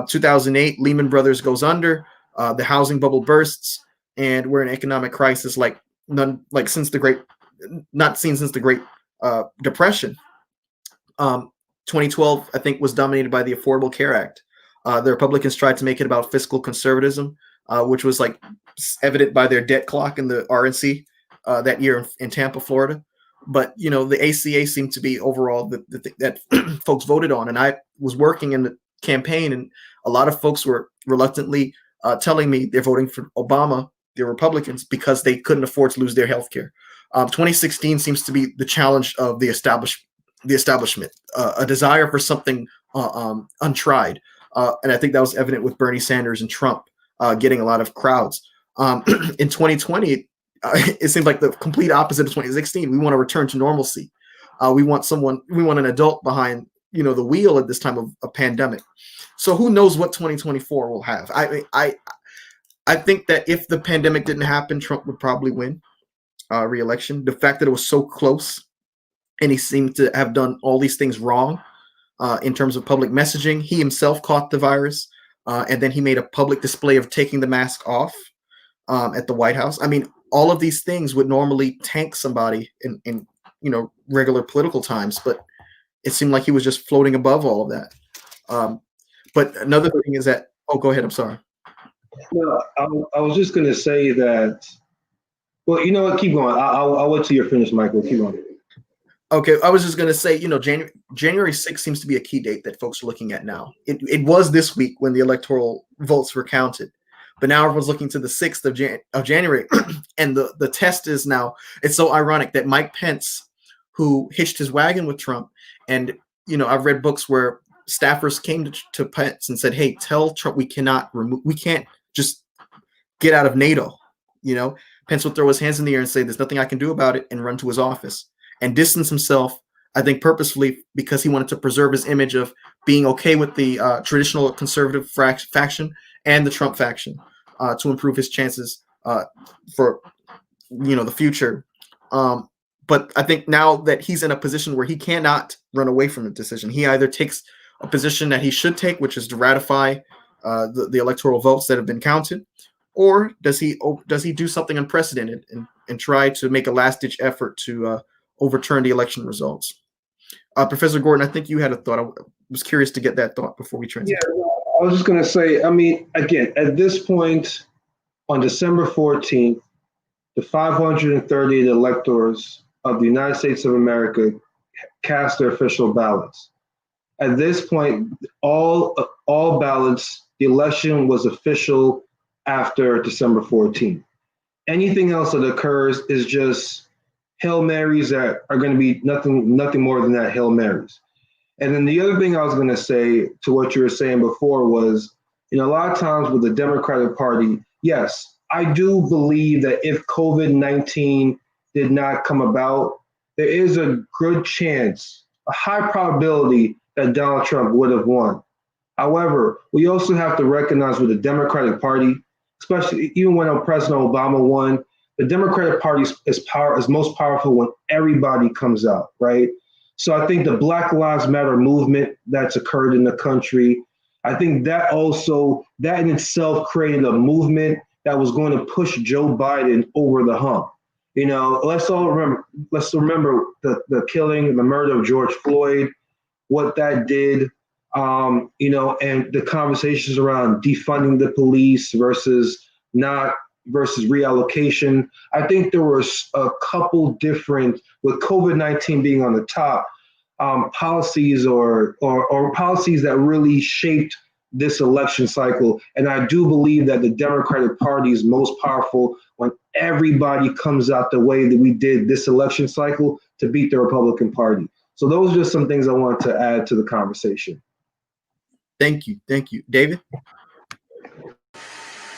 2008, Lehman Brothers goes under, the housing bubble bursts, and we're in economic crisis not seen since the Great Depression. 2012, I think, was dominated by the Affordable Care Act. The Republicans tried to make it about fiscal conservatism. which was like evident by their debt clock in the RNC that year in Tampa, Florida. But the ACA seemed to be overall the thing that folks voted on. And I was working in the campaign, and a lot of folks were reluctantly telling me they're voting for Obama, they're Republicans, because they couldn't afford to lose their health care. 2016 seems to be the challenge of the establishment, a desire for something untried. And I think that was evident with Bernie Sanders and Trump getting a lot of crowds. In 2020, it seemed like the complete opposite of 2016. We want to return to normalcy. We want an adult behind the wheel at this time of a pandemic. So who knows what 2024 will have? I think that if the pandemic didn't happen, Trump would probably win re-election. The fact that it was so close, and he seemed to have done all these things wrong in terms of public messaging. He himself caught the virus, and then he made a public display of taking the mask off at the White House. I mean, all of these things would normally tank somebody in regular political times, but it seemed like he was just floating above all of that. But another thing is that, oh, go ahead. I'm sorry. No, I was just going to say that. Well, you know what? Keep going. I'll wait till you're finished, Michael. Keep going. Okay, I was just going to say, January 6th seems to be a key date that folks are looking at now. It was this week when the electoral votes were counted, but now everyone's looking to the 6th of January, and the test is now. It's so ironic that Mike Pence, who hitched his wagon with Trump, and I've read books where staffers came to Pence and said, "Hey, tell Trump we can't just get out of NATO." Pence would throw his hands in the air and say, "There's nothing I can do about it," and run to his office and distance himself, I think purposefully, because he wanted to preserve his image of being okay with the traditional conservative faction and the Trump faction to improve his chances for the future. But I think now that he's in a position where he cannot run away from the decision, he either takes a position that he should take, which is to ratify the electoral votes that have been counted, or does he do something unprecedented and try to make a last-ditch effort to overturn the election results? Professor Gordon, I think you had a thought. I was curious to get that thought before we transition. Yeah, I was just going to say, I mean, again, at this point, on December 14th, the 530 electors of the United States of America cast their official ballots. At this point, all ballots, the election was official after December 14th. Anything else that occurs is just Hail Marys that are going to be nothing more than that, Hail Marys. And then the other thing I was going to say to what you were saying before was, a lot of times with the Democratic Party, yes, I do believe that if COVID-19 did not come about, there is a good chance, a high probability that Donald Trump would have won. However, we also have to recognize with the Democratic Party, especially even when President Obama won, the Democratic Party is most powerful when everybody comes out, right? So I think the Black Lives Matter movement that's occurred in the country, I think that in itself created a movement that was going to push Joe Biden over the hump. Let's remember the killing and the murder of George Floyd, what that did, and the conversations around defunding the police versus reallocation. I think there was a couple different, with COVID-19 being on the top, policies or policies that really shaped this election cycle. And I do believe that the Democratic Party is most powerful when everybody comes out the way that we did this election cycle to beat the Republican Party. So those are just some things I wanted to add to the conversation. Thank you. David?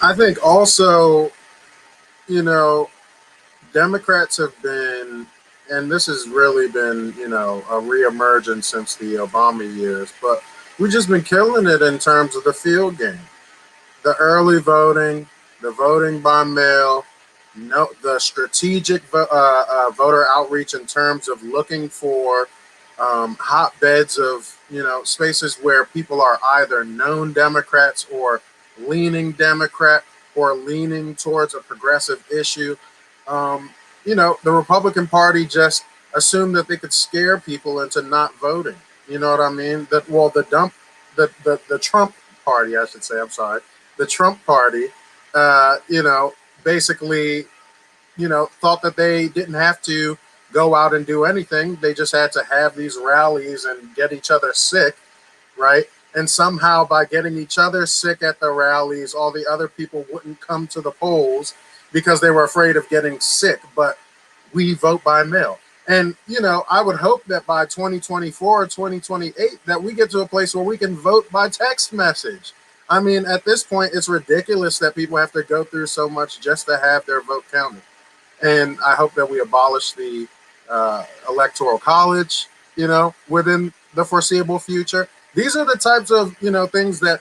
I think also, Democrats have been, and this has really been, a reemergence since the Obama years, but we've just been killing it in terms of the field game. The early voting, the voting by mail, the strategic voter outreach in terms of looking for hotbeds of, spaces where people are either known Democrats or leaning Democrat or leaning towards a progressive issue. The Republican Party just assumed that they could scare people into not voting. You know what I mean? The Trump Party, I should say, I'm sorry. The Trump Party basically, thought that they didn't have to go out and do anything. They just had to have these rallies and get each other sick, right? And somehow by getting each other sick at the rallies, all the other people wouldn't come to the polls because they were afraid of getting sick. But we vote by mail. And, I would hope that by 2024 or 2028 that we get to a place where we can vote by text message. I mean, at this point, it's ridiculous that people have to go through so much just to have their vote counted. And I hope that we abolish the electoral college, within the foreseeable future. These are the types of, things that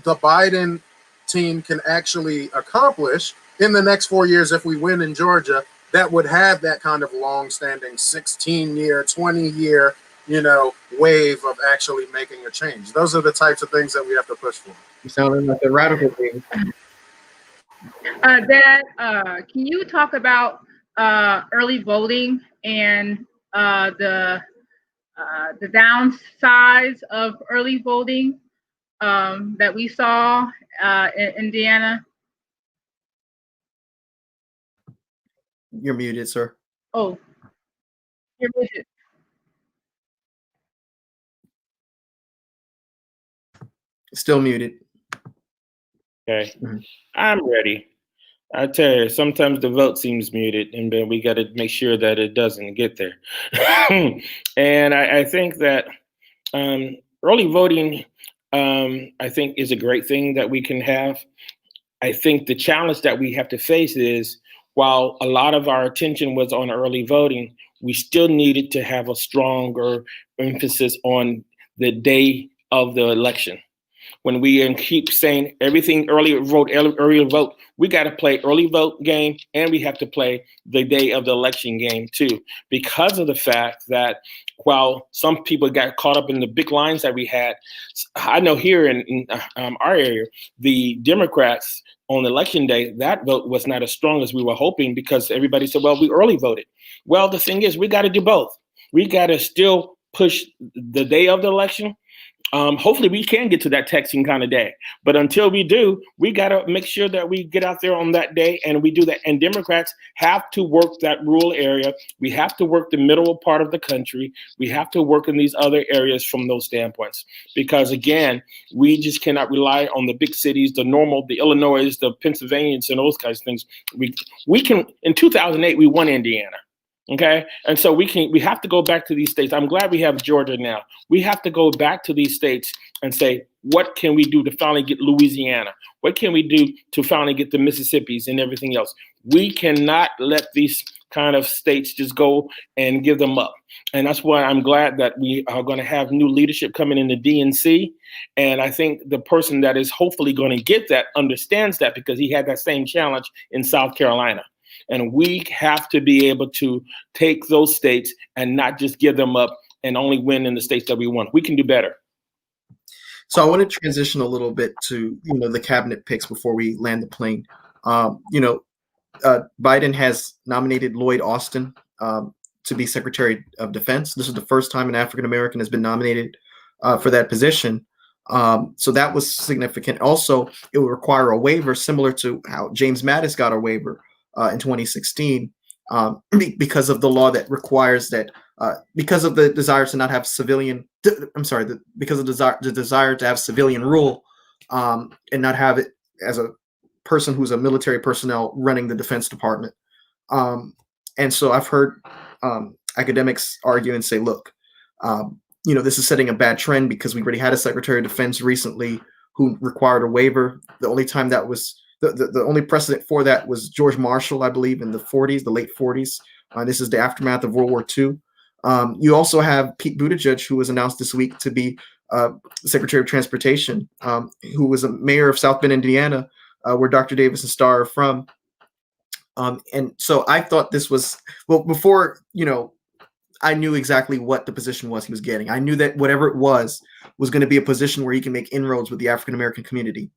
the Biden team can actually accomplish in the next 4 years if we win in Georgia, that would have that kind of long-standing 16-year, 20-year, wave of actually making a change. Those are the types of things that we have to push for. You sounded like a radical thing. Dad, can you talk about early voting and the downsides of early voting that we saw in Indiana? You're muted, sir. Oh, you're muted. Still muted. Okay, I'm ready. I tell you, sometimes the vote seems muted, and then we got to make sure that it doesn't get there. And I think that early voting, I think, is a great thing that we can have. I think the challenge that we have to face is, while a lot of our attention was on early voting, we still needed to have a stronger emphasis on the day of the election. When we keep saying everything early vote, we got to play early vote game, and we have to play the day of the election game too, because of the fact that while some people got caught up in the big lines that we had, I know here in our area, the Democrats on election day, that vote was not as strong as we were hoping because everybody said, well, we early voted. Well, the thing is, we got to do both. We got to still push the day of the election. Hopefully we can get to that texting kind of day. But until we do, we got to make sure that we get out there on that day and we do that. And Democrats have to work that rural area. We have to work the middle part of the country. We have to work in these other areas from those standpoints. Because again, we just cannot rely on the big cities, the Illinois, the Pennsylvanians, and those kinds of things. We can, in 2008, we won Indiana. Okay. And so we have to go back to these states. I'm glad we have Georgia now. We have to go back to these states and say, what can we do to finally get Louisiana? What can we do to finally get the Mississippis and everything else? We cannot let these kind of states just go and give them up. And that's why I'm glad that we are going to have new leadership coming in the DNC. And I think the person that is hopefully going to get that understands that, because he had that same challenge in South Carolina. And we have to be able to take those states and not just give them up and only win in the states that we want. We can do better. So I want to transition a little bit to, the cabinet picks before we land the plane. Biden has nominated Lloyd Austin to be Secretary of Defense. This is the first time an African American has been nominated for that position. So that was significant. Also, it would require a waiver similar to how James Mattis got a waiver in 2016 because of the law that requires that because of the desire to not have because of the desire to have civilian rule and not have it as a person who's a military personnel running the Defense Department. And so I've heard academics argue and say, look, this is setting a bad trend because we already had a Secretary of Defense recently who required a waiver. The only time that was the only precedent for that was George Marshall, I believe, in the late 40s. This is the aftermath of World War II. You also have Pete Buttigieg, who was announced this week to be Secretary of Transportation, who was a mayor of South Bend, Indiana, where Dr. Davis and Starr are from. And so I thought this was, before, I knew exactly what the position was he was getting. I knew that whatever it was going to be a position where he can make inroads with the African American community.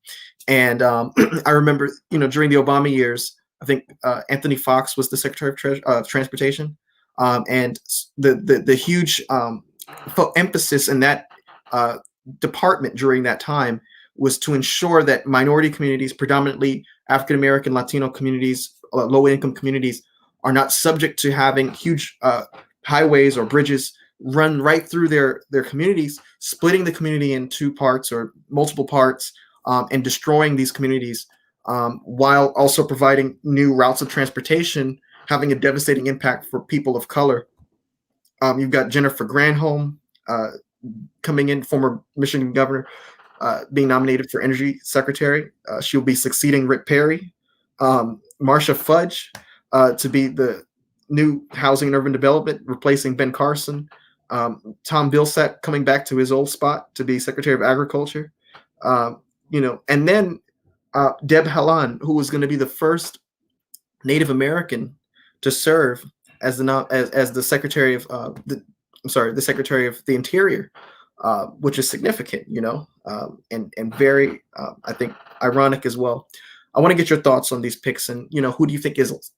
And I remember, during the Obama years, I think Anthony Fox was the Secretary of Transportation, and the huge emphasis in that department during that time was to ensure that minority communities, predominantly African American, Latino communities, low income communities, are not subject to having huge highways or bridges run right through their communities, splitting the community in two parts or multiple parts, and destroying these communities, while also providing new routes of transportation, having a devastating impact for people of color. You've got Jennifer Granholm coming in, former Michigan governor, being nominated for Energy Secretary. She'll be succeeding Rick Perry. Marsha Fudge to be the new Housing and Urban Development, replacing Ben Carson. Tom Vilsack coming back to his old spot to be Secretary of Agriculture. And then Deb Haaland, who was going to be the first Native American to serve as the Secretary of the Secretary of the Interior, which is significant, and very, I think, ironic as well. I want to get your thoughts on these picks, and who do you think is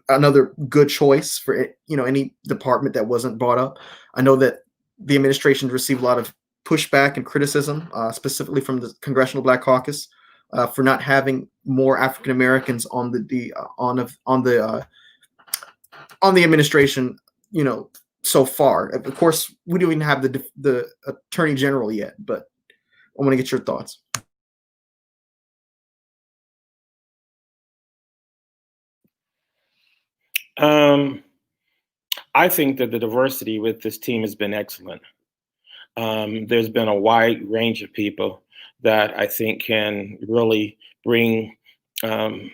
another good choice for any department that wasn't brought up? I know that the administration received a lot of pushback and criticism, specifically from the Congressional Black Caucus, for not having more African Americans on the administration, so far. Of course, we don't even have the Attorney General yet, but I want to get your thoughts. I think that the diversity with this team has been excellent. There's been a wide range of people that I think can really bring an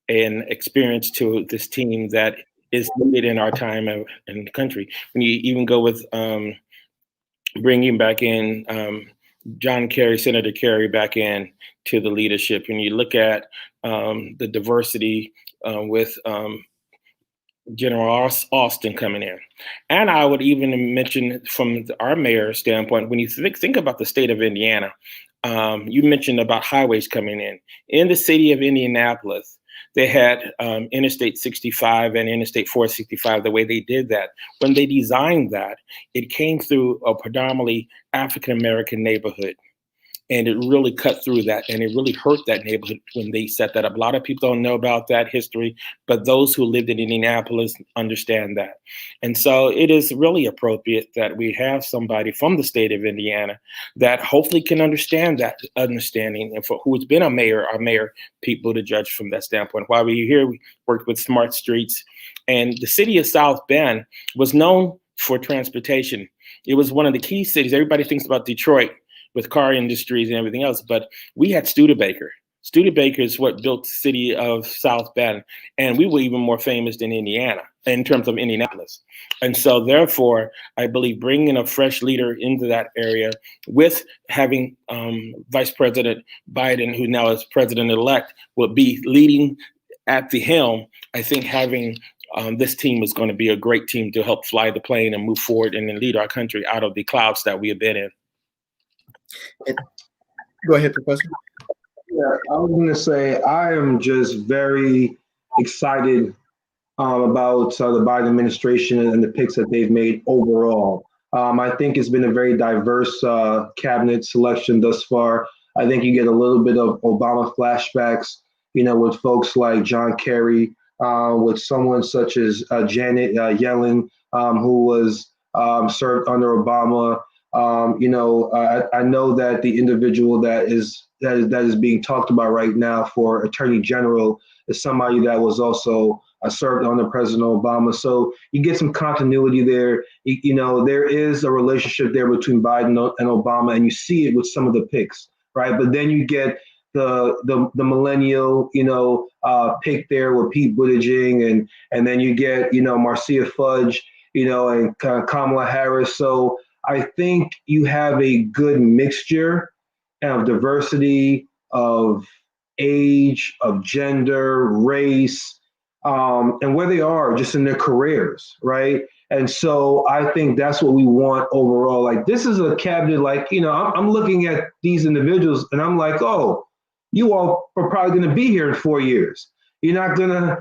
experience to this team that is needed in our time in the country. When you even go with bringing back in John Kerry, Senator Kerry, back in to the leadership, and you look at the diversity with General Austin coming in. And I would even mention from our mayor's standpoint, when you think about the state of Indiana, you mentioned about highways coming in. In the city of Indianapolis, they had Interstate 65 and Interstate 465, the way they did that. When they designed that, it came through a predominantly African-American neighborhood. And it really cut through that, and it really hurt that neighborhood when they set that up. A lot of people don't know about that history, but those who lived in Indianapolis understand that. And so it is really appropriate that we have somebody from the state of Indiana that hopefully can understand that understanding, and for who's been our mayor, Pete Buttigieg, from that standpoint. While we here, we worked with Smart Streets, and the city of South Bend was known for transportation. It was one of the key cities. Everybody thinks about Detroit with car industries and everything else, but we had Studebaker. Studebaker is what built the city of South Bend, and we were even more famous than Indiana in terms of Indianapolis. And so therefore, I believe bringing a fresh leader into that area with having Vice President Biden, who now is president-elect, will be leading at the helm. I think having this team is going to be a great team to help fly the plane and move forward and then lead our country out of the clouds that we have been in. Go ahead, Professor. Yeah, I was going to say I am just very excited about the Biden administration and the picks that they've made overall. I think it's been a very diverse cabinet selection thus far. I think you get a little bit of Obama flashbacks, with folks like John Kerry, with someone such as Janet Yellen, who was served under Obama. I know that the individual that is being talked about right now for Attorney General is somebody that was also served under President Obama. So you get some continuity there. There is a relationship there between Biden and Obama, and you see it with some of the picks, right? But then you get the millennial, pick there with Pete Buttigieg, and then you get, Marcia Fudge, and Kamala Harris. So I think you have a good mixture of diversity, of age, of gender, race, and where they are just in their careers, right? And so I think that's what we want overall. Like, this is a cabinet, I'm looking at these individuals and I'm like, oh, you all are probably going to be here in 4 years. You're not gonna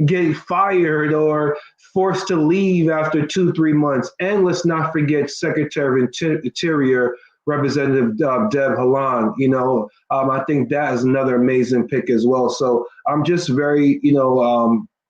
get fired or forced to leave after 2-3 months. And let's not forget Secretary of Interior Representative Deb Haaland. I think that is another amazing pick as well. So I'm just very,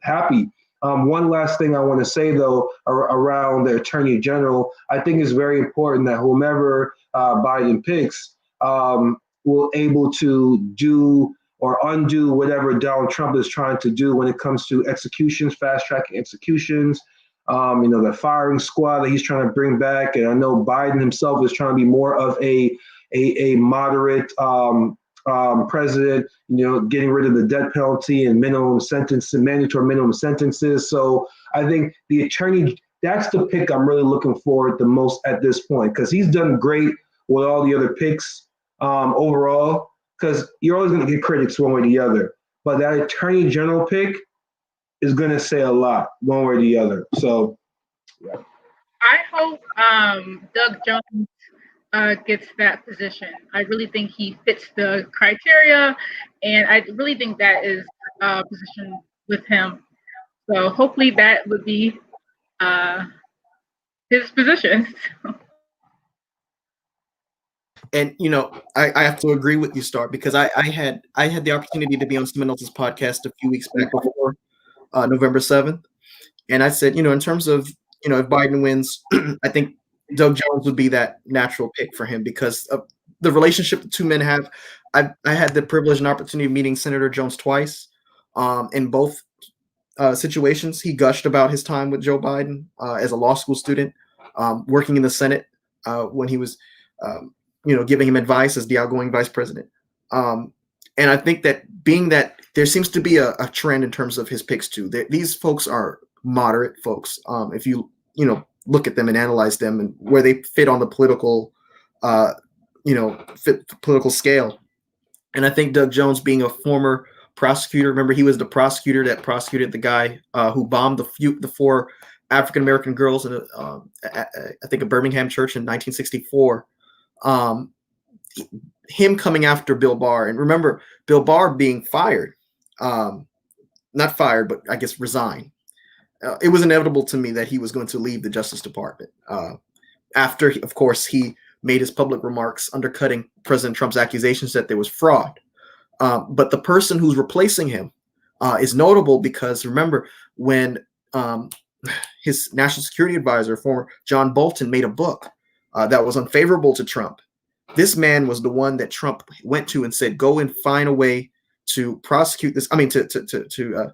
happy. One last thing I want to say, though, around the Attorney General, I think it's very important that whomever Biden picks will able to do or undo whatever Donald Trump is trying to do when it comes to executions, fast tracking executions. The firing squad that he's trying to bring back, and I know Biden himself is trying to be more of a moderate president. Getting rid of the death penalty and mandatory minimum sentences. So I think the attorney, that's the pick I'm really looking forward the most at this point, because he's done great with all the other picks overall. Because you're always going to get critics one way or the other, but that attorney general pick is going to say a lot one way or the other. So, yeah. I hope Doug Jones gets that position. I really think he fits the criteria, and I really think that is a position with him. So hopefully that would be his position. And I have to agree with you, Star, because I had the opportunity to be on someone else's podcast a few weeks back before November 7th, and I said, in terms of if Biden wins, I think Doug Jones would be that natural pick for him because of the relationship the two men have. I had the privilege and opportunity of meeting Senator Jones twice. In both situations, he gushed about his time with Joe Biden as a law school student, working in the Senate when he was. Giving him advice as the outgoing vice president. And I think that being that there seems to be a trend in terms of his picks too. These folks are moderate folks. If you look at them and analyze them and where they fit on the political, political scale. And I think Doug Jones, being a former prosecutor, remember he was the prosecutor that prosecuted the guy who bombed the 4 African American girls in I think a Birmingham church in 1964. Him coming after Bill Barr, and remember Bill Barr being fired, not fired, but I guess resigned. It was inevitable to me that he was going to leave the Justice Department after, of course, he made his public remarks undercutting President Trump's accusations that there was fraud. But the person who's replacing him is notable because remember when his national security advisor, former John Bolton, made a book that was unfavorable to Trump. This man was the one that Trump went to and said, go and find a way to prosecute this. I mean, to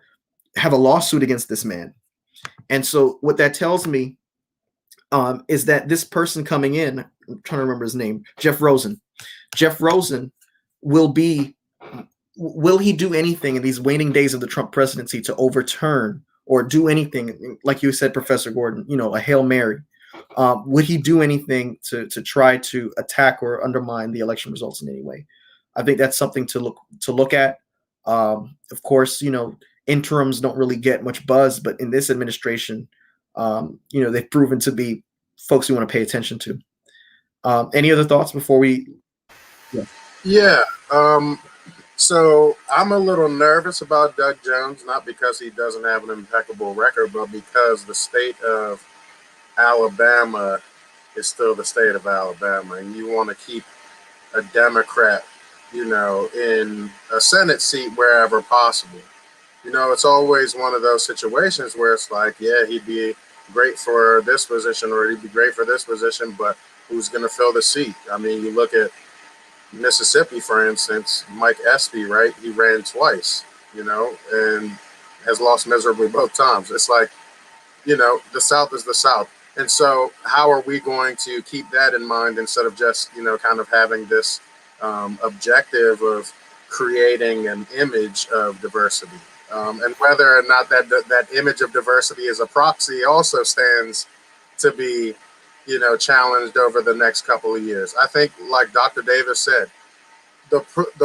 have a lawsuit against this man. And so what that tells me is that this person coming in, I'm trying to remember his name, Jeff Rosen. Jeff Rosen will he do anything in these waning days of the Trump presidency to overturn or do anything, like you said, Professor Gordon, a Hail Mary? Would he do anything to try to attack or undermine the election results in any way? I think that's something to look at. Of course, interims don't really get much buzz, but in this administration, they've proven to be folks you want to pay attention to. Any other thoughts before we? Yeah. So I'm a little nervous about Doug Jones, not because he doesn't have an impeccable record, but because the state of Alabama is still the state of Alabama, and you want to keep a Democrat, in a Senate seat wherever possible. It's always one of those situations where it's like, yeah, he'd be great for this position or he'd be great for this position, but who's going to fill the seat? I mean, you look at Mississippi, for instance, Mike Espy, right? He ran twice, and has lost miserably both times. It's like, the South is the South. And so how are we going to keep that in mind instead of just, kind of having this objective of creating an image of diversity? And whether or not that image of diversity is a proxy also stands to be, challenged over the next couple of years. I think, like Dr. Davis said, the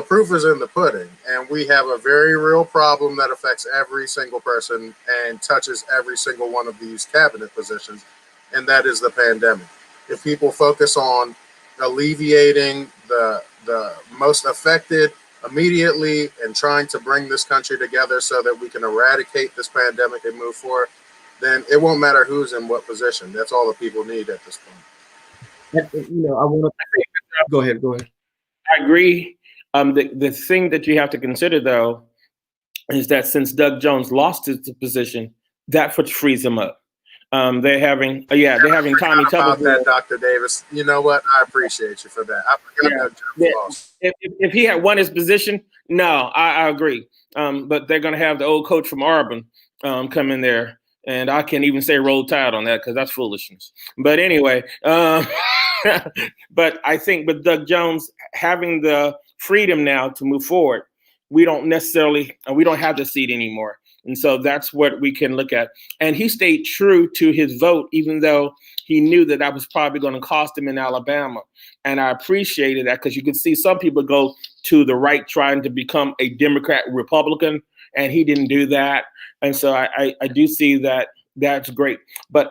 proof is in the pudding, and we have a very real problem that affects every single person and touches every single one of these cabinet positions, and that is the pandemic. If people focus on alleviating the most affected immediately and trying to bring this country together so that we can eradicate this pandemic and move forward, then it won't matter who's in what position. That's all the people need at this point. I want to Go ahead. Go ahead. I agree. The thing that you have to consider, though, is that since Doug Jones lost his position, that's what frees him up. They're having Tommy About Tuberville. that, Dr. Davis. You know what? I appreciate you for that. I forgot Yeah. that Jeff lost. If he had won his position, no, I agree. But they're going to have the old coach from Auburn come in there. And I can't even say roll tide on that because that's foolishness. But anyway, but I think with Doug Jones having the freedom now to move forward, we don't have the seat anymore. And so that's what we can look at. And he stayed true to his vote, even though he knew that was probably going to cost him in Alabama. And I appreciated that because you could see some people go to the right trying to become a Democrat Republican, and he didn't do that. And so I do see that that's great. But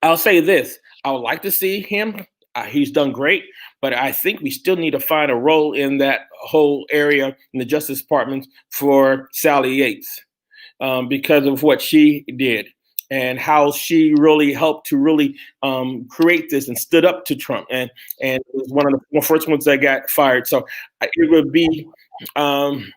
I'll say this. I would like to see him. He's done great, but I think we still need to find a role in that whole area in the Justice Department for Sally Yates because of what she did and how she really helped to really create this and stood up to Trump and was one of the first ones that got fired. So it would be. On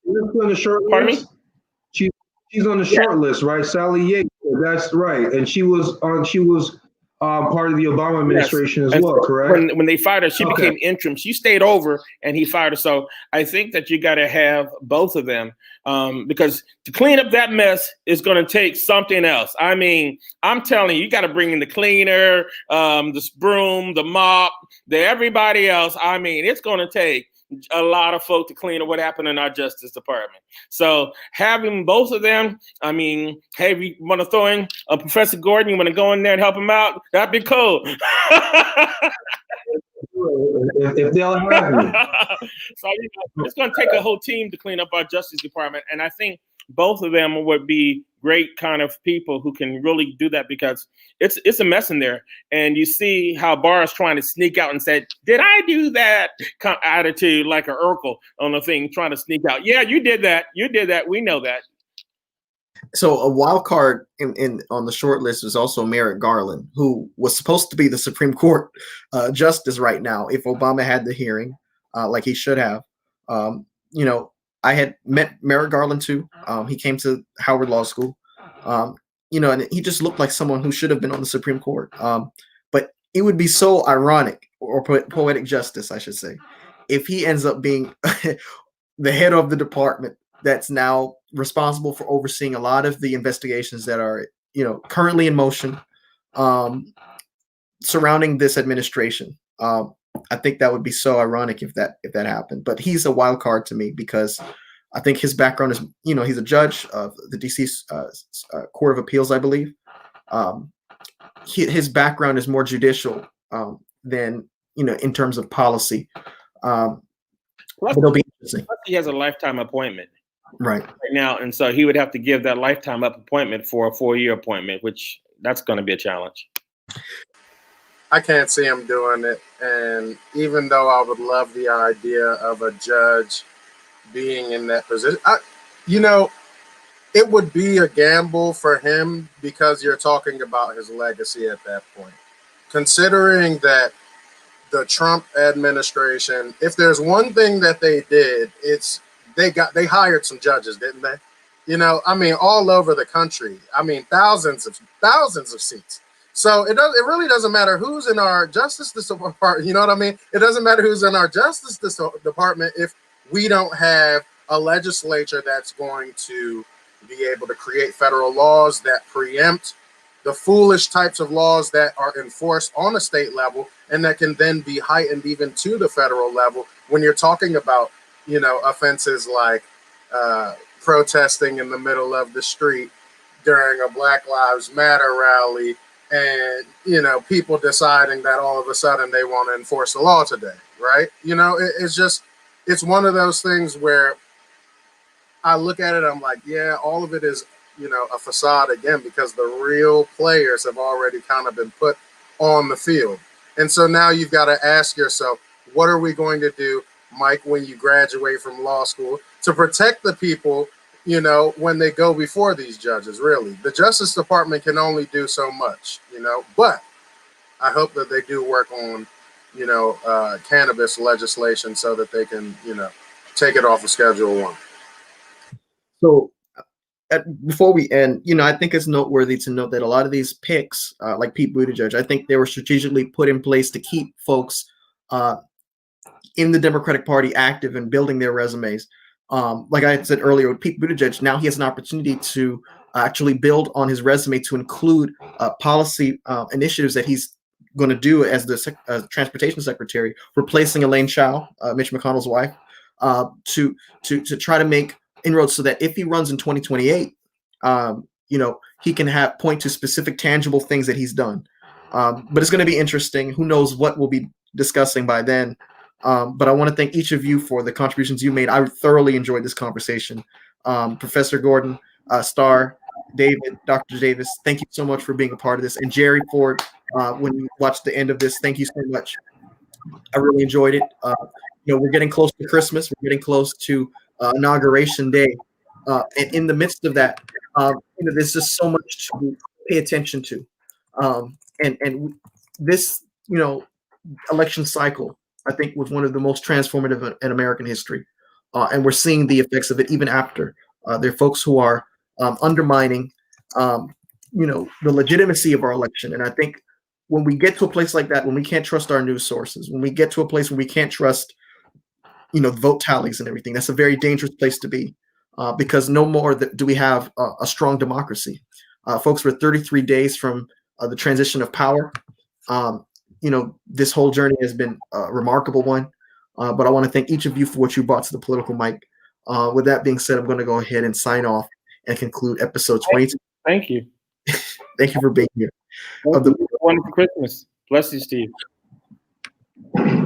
the short Pardon list? me? She's on the short list, right? Sally Yates. That's right, and she was part of the Obama administration as well, correct? When they fired her, she became interim. She stayed over, and he fired her. So I think that you got to have both of them because to clean up that mess is going to take something else. I mean, I'm telling you, you got to bring in the cleaner, the broom, the mop, everybody else. I mean, it's going to take a lot of folk to clean up what happened in our Justice Department. So having both of them, I mean, hey, you want to throw in Professor Gordon, you want to go in there and help him out? That'd be cool. If they'll have me. So it's going to take a whole team to clean up our Justice Department. And I think both of them would be great kind of people who can really do that because it's a mess in there. And you see how Barr is trying to sneak out and say, did I do that? Kind of attitude like an Urkel on the thing, trying to sneak out. Yeah, you did that. You did that. We know that. So a wild card on the short list is also Merrick Garland, who was supposed to be the Supreme Court justice right now if Obama had the hearing like he should have. I had met Merrick Garland too. He came to Howard Law School, and he just looked like someone who should have been on the Supreme Court. But it would be so ironic, or poetic justice, I should say, if he ends up being the head of the department that's now responsible for overseeing a lot of the investigations that are, currently in motion surrounding this administration. I think that would be so ironic if that happened. But he's a wild card to me because I think his background is, he's a judge of the D.C. Court of Appeals, I believe. His background is more judicial than in terms of policy. It'll be interesting. He has a lifetime appointment right now, and so he would have to give that lifetime appointment for a 4-year appointment, which that's going to be a challenge. I can't see him doing it. And even though I would love the idea of a judge being in that position, it would be a gamble for him because you're talking about his legacy at that point. Considering that the Trump administration, if there's one thing that they did, it's they hired some judges, didn't they? All over the country. Thousands of seats. So it really doesn't matter who's in our Justice Department. You know what I mean? It doesn't matter who's in our Justice Department if we don't have a legislature that's going to be able to create federal laws that preempt the foolish types of laws that are enforced on a state level and that can then be heightened even to the federal level when you're talking about, offenses like protesting in the middle of the street during a Black Lives Matter rally and, people deciding that all of a sudden they want to enforce the law today, right? It's one of those things where I look at it, I'm like, yeah, all of it is, a facade again, because the real players have already kind of been put on the field. And so now you've got to ask yourself, what are we going to do, Mike, when you graduate from law school to protect the people, when they go before these judges? Really, the Justice Department can only do so much, but I hope that they do work on cannabis legislation so that they can, take it off of Schedule 1. So before we end, I think it's noteworthy to note that a lot of these picks, like Pete Buttigieg, I think they were strategically put in place to keep folks in the Democratic Party active and building their resumes. Like I said earlier, with Pete Buttigieg, now he has an opportunity to actually build on his resume to include policy initiatives that he's going to do as the transportation secretary, replacing Elaine Chao, Mitch McConnell's wife, to try to make inroads so that if he runs in 2028, he can point to specific tangible things that he's done. But it's going to be interesting. Who knows what we'll be discussing by then. But I want to thank each of you for the contributions you made. I thoroughly enjoyed this conversation. Professor Gordon, Starr, David, Dr. Davis, thank you so much for being a part of this. And Jerry Ford, when you watched the end of this, thank you so much. I really enjoyed it. We're getting close to Christmas. We're getting close to Inauguration Day. And in the midst of that, there's just so much to pay attention to. And this, election cycle, I think, was one of the most transformative in American history. And we're seeing the effects of it even after. There are folks who are undermining, the legitimacy of our election. And I think when we get to a place like that, when we can't trust our news sources, when we get to a place where we can't trust, vote tallies and everything, that's a very dangerous place to be, because no more do we have a strong democracy. Folks, we're 33 days from the transition of power. This whole journey has been a remarkable one, but I want to thank each of you for what you brought to the political mic. With that being said, I'm going to go ahead and sign off and conclude episode 22. Thank you. Thank you for being here. Wonderful Christmas. Blessings to you.